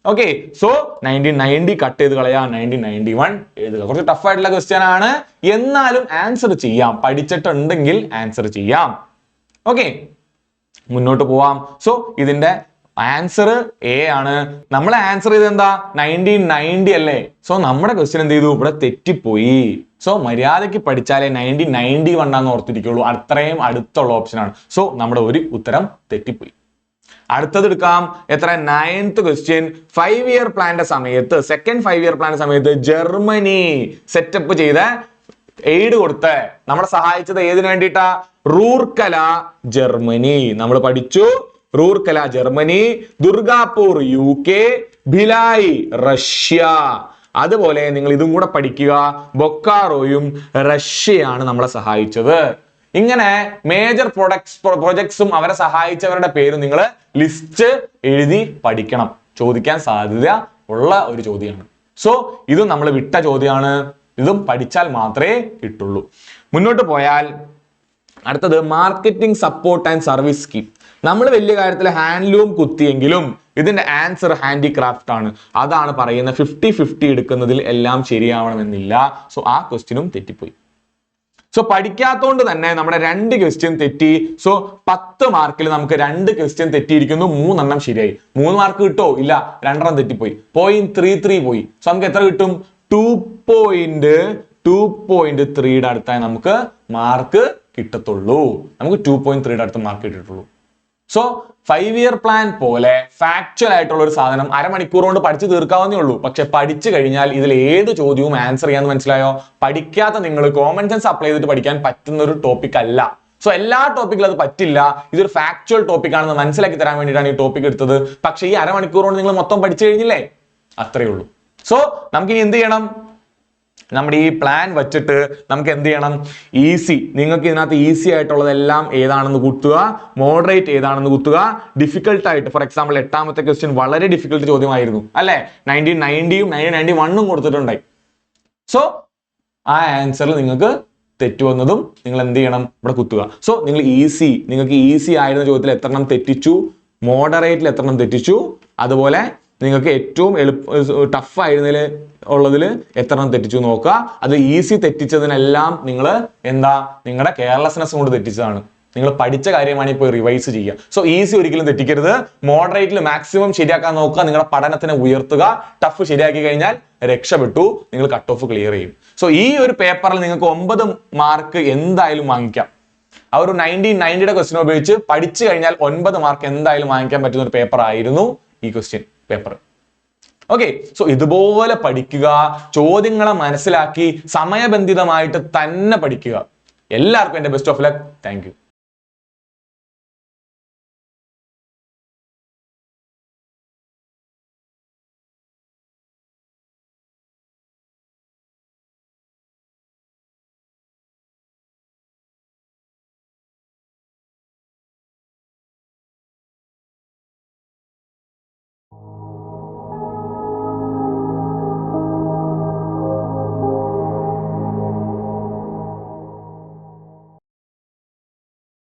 ഓക്കെ, സോ 1990 കട്ട് ചെയ്ത് കളയാ, 1991 എഴുതുക. കുറച്ച് ടഫ് ആയിട്ടുള്ള ക്വസ്റ്റ്യൻ ആണ്, എന്നാലും ആൻസർ ചെയ്യാം. പഠിച്ചിട്ടുണ്ടെങ്കിൽ ആൻസർ ചെയ്യാം. ഓക്കെ, മുന്നോട്ട് പോവാം. സോ ഇതിന്റെ ആൻസർ A ആണ്. നമ്മൾ ആൻസർ ചെയ്ത് എന്താ? 1990 അല്ലേ? സോ നമ്മുടെ ക്വസ്റ്റ്യൻ എന്ത് ചെയ്തു? ഇവിടെ തെറ്റിപ്പോയി. സോ മര്യാദയ്ക്ക് പഠിച്ചാലേ 1991 ആണെന്ന് ഓർത്തിരിക്കുള്ളൂ. അത്രയും അടുത്തുള്ള ഓപ്ഷൻ ആണ്. സോ നമ്മുടെ ഒരു ഉത്തരം തെറ്റിപ്പോയി. അടുത്തത് എടുക്കാം. എത്ര? 9th question. 5 ഇയർ പ്ലാന്റെ സമയത്ത്, സെക്കൻഡ് 5 ഇയർ പ്ലാന്റെ സമയത്ത് ജർമ്മനി സെറ്റപ്പ് ചെയ്ത് എയ്ഡ് കൊടുത്ത് നമ്മളെ സഹായിച്ചത് ഏതിനു വേണ്ടിയിട്ടാ? റൂർക്കല ജർമ്മനി. നമ്മൾ പഠിച്ചു Rourkela Germany, Durgapur UK, Bhilai Russia. അതുപോലെ നിങ്ങൾ ഇതും കൂടെ പഠിക്കുക, ബൊക്കാറോയും റഷ്യയാണ് നമ്മളെ സഹായിച്ചത്. ഇങ്ങനെ മേജർ പ്രൊജക്ട്സും അവരെ സഹായിച്ചവരുടെ പേര് നിങ്ങൾ ലിസ്റ്റ് എഴുതി പഠിക്കണം. ചോദിക്കാൻ സാധ്യത ഉള്ള ഒരു ചോദ്യമാണ്. സോ ഇതും നമ്മൾ വിട്ട ചോദ്യമാണ്. ഇതും പഠിച്ചാൽ മാത്രമേ കിട്ടുള്ളൂ. മുന്നോട്ട് പോയാൽ അടുത്തത് marketing support and service scheme. നമ്മൾ വലിയ കാര്യത്തിൽ ഹാൻഡ്ലൂം കുത്തിയെങ്കിലും ഇതിന്റെ ആൻസർ ഹാൻഡിക്രാഫ്റ്റ് ആണ്. അതാണ് പറയുന്നത് 50-50 എടുക്കുന്നതിൽ എല്ലാം ശരിയാവണമെന്നില്ല. സോ ആ ക്വസ്റ്റ്യനും തെറ്റിപ്പോയി. സോ പഠിക്കാത്തോണ്ട് തന്നെ നമ്മുടെ 2 ക്വസ്റ്റ്യൻ തെറ്റി. സോ 10 മാർക്കിൽ നമുക്ക് 2 ക്വസ്റ്റ്യൻ തെറ്റിയിരിക്കുന്നു, 3 എണ്ണം ശരിയായി. 3 മാർക്ക് കിട്ടോ? ഇല്ല, 2 എണ്ണം തെറ്റിപ്പോയി. 0.33 പോയി. സോ നമുക്ക് എത്ര കിട്ടും? 2.3യുടെ അടുത്തായി നമുക്ക് മാർക്ക് കിട്ടത്തുള്ളൂ. നമുക്ക് 2.3യുടെ അടുത്ത് മാർക്ക് കിട്ടിയിട്ടുള്ളൂ. സോ 5 ഇയർ പ്ലാൻ പോലെ ഫാക്ച്വൽ ആയിട്ടുള്ള ഒരു സാധനം അരമണിക്കൂർ കൊണ്ട് പഠിച്ചു തീർക്കാവുന്നേ ഉള്ളൂ. പക്ഷെ പഠിച്ചു കഴിഞ്ഞാൽ ഇതിൽ ഏത് ചോദ്യവും ആൻസർ ചെയ്യാന്ന് മനസ്സിലായോ? പഠിക്കാത്ത നിങ്ങൾ കോമൺ സെൻസ് അപ്ലൈ ചെയ്തിട്ട് പഠിക്കാൻ പറ്റുന്ന ഒരു ടോപ്പിക് അല്ല. സോ എല്ലാ ടോപ്പിക്കിലും അത് പറ്റില്ല. ഇതൊരു ഫാക്ച്വൽ ടോപ്പിക് ആണെന്ന് മനസ്സിലാക്കി തരാൻ വേണ്ടിയിട്ടാണ് ഈ ടോപ്പിക് എടുത്തത്. പക്ഷേ ഈ അരമണിക്കൂർ കൊണ്ട് നിങ്ങൾ മൊത്തം പഠിച്ചു കഴിഞ്ഞില്ലേ? അത്രയേ ഉള്ളൂ. സോ നമുക്കിനി എന്ത് ചെയ്യണം? നമ്മുടെ ഈ പ്ലാൻ വെച്ചിട്ട് നമുക്ക് എന്ത് ചെയ്യണം? ഈസി, നിങ്ങൾക്ക് ഇതിനകത്ത് ഈസി ആയിട്ടുള്ളതെല്ലാം ഏതാണെന്ന് കുത്തുക, മോഡറേറ്റ് ഏതാണെന്ന് കുത്തുക, ഡിഫിക്കൽട്ട് ആയിട്ട്, ഫോർ എക്സാമ്പിൾ 8ാമത്തെ ക്വസ്റ്റ്യൻ വളരെ ഡിഫിക്കൽട്ട് ചോദ്യമായിരുന്നു അല്ലെ? 1990 1991 കൊടുത്തിട്ടുണ്ടായി. സോ ആ ആൻസറിൽ നിങ്ങൾക്ക് തെറ്റുവന്നതും നിങ്ങൾ എന്ത് ചെയ്യണം? ഇവിടെ കുത്തുക. സോ നിങ്ങൾക്ക് ഈസി ആയിരുന്ന ചോദ്യത്തിൽ എത്രണ്ണം തെറ്റിച്ചു, മോഡറേറ്റിൽ എത്രണ്ണം തെറ്റിച്ചു, അതുപോലെ നിങ്ങൾക്ക് ഏറ്റവും ടഫ് ആയിരുന്നതിൽ ഉള്ളതിൽ എത്രണ്ണം തെറ്റിച്ചു നോക്കുക. അത് ഈസി തെറ്റിച്ചതിനെല്ലാം നിങ്ങൾ നിങ്ങളുടെ കെയർലെസ്നെസ് കൊണ്ട് തെറ്റിച്ചതാണ്. നിങ്ങൾ പഠിച്ച കാര്യമാണ് ഇപ്പോൾ റിവൈസ് ചെയ്യുക. സോ ഈസി ഒരിക്കലും തെറ്റിക്കരുത്. മോഡറേറ്റിൽ മാക്സിമം ശരിയാക്കാൻ നോക്കുക. നിങ്ങളുടെ പഠനത്തിനെ ഉയർത്തുക. ടഫ് ശരിയാക്കി കഴിഞ്ഞാൽ രക്ഷപ്പെട്ടു, നിങ്ങൾ കട്ട് ഓഫ് ക്ലിയർ ചെയ്യും. സോ ഈ ഒരു പേപ്പറിൽ നിങ്ങൾക്ക് 9 മാർക്ക് എന്തായാലും വാങ്ങിക്കാം. ആ ഒരു 1990യുടെ ക്വസ്റ്റ്യൻ ഉപയോഗിച്ച് പഠിച്ചു കഴിഞ്ഞാൽ 9 മാർക്ക് എന്തായാലും വാങ്ങിക്കാൻ പറ്റുന്ന ഒരു പേപ്പർ ആയിരുന്നു ഈ ക്വസ്റ്റ്യൻ പേപ്പർ. ഓക്കെ, സോ ഇതുപോലെ പഠിക്കുക, ചോദ്യങ്ങളെ മനസ്സിലാക്കി സമയബന്ധിതമായിട്ട് തന്നെ പഠിക്കുക. എല്ലാവർക്കും എൻ്റെ best of luck. Thank you.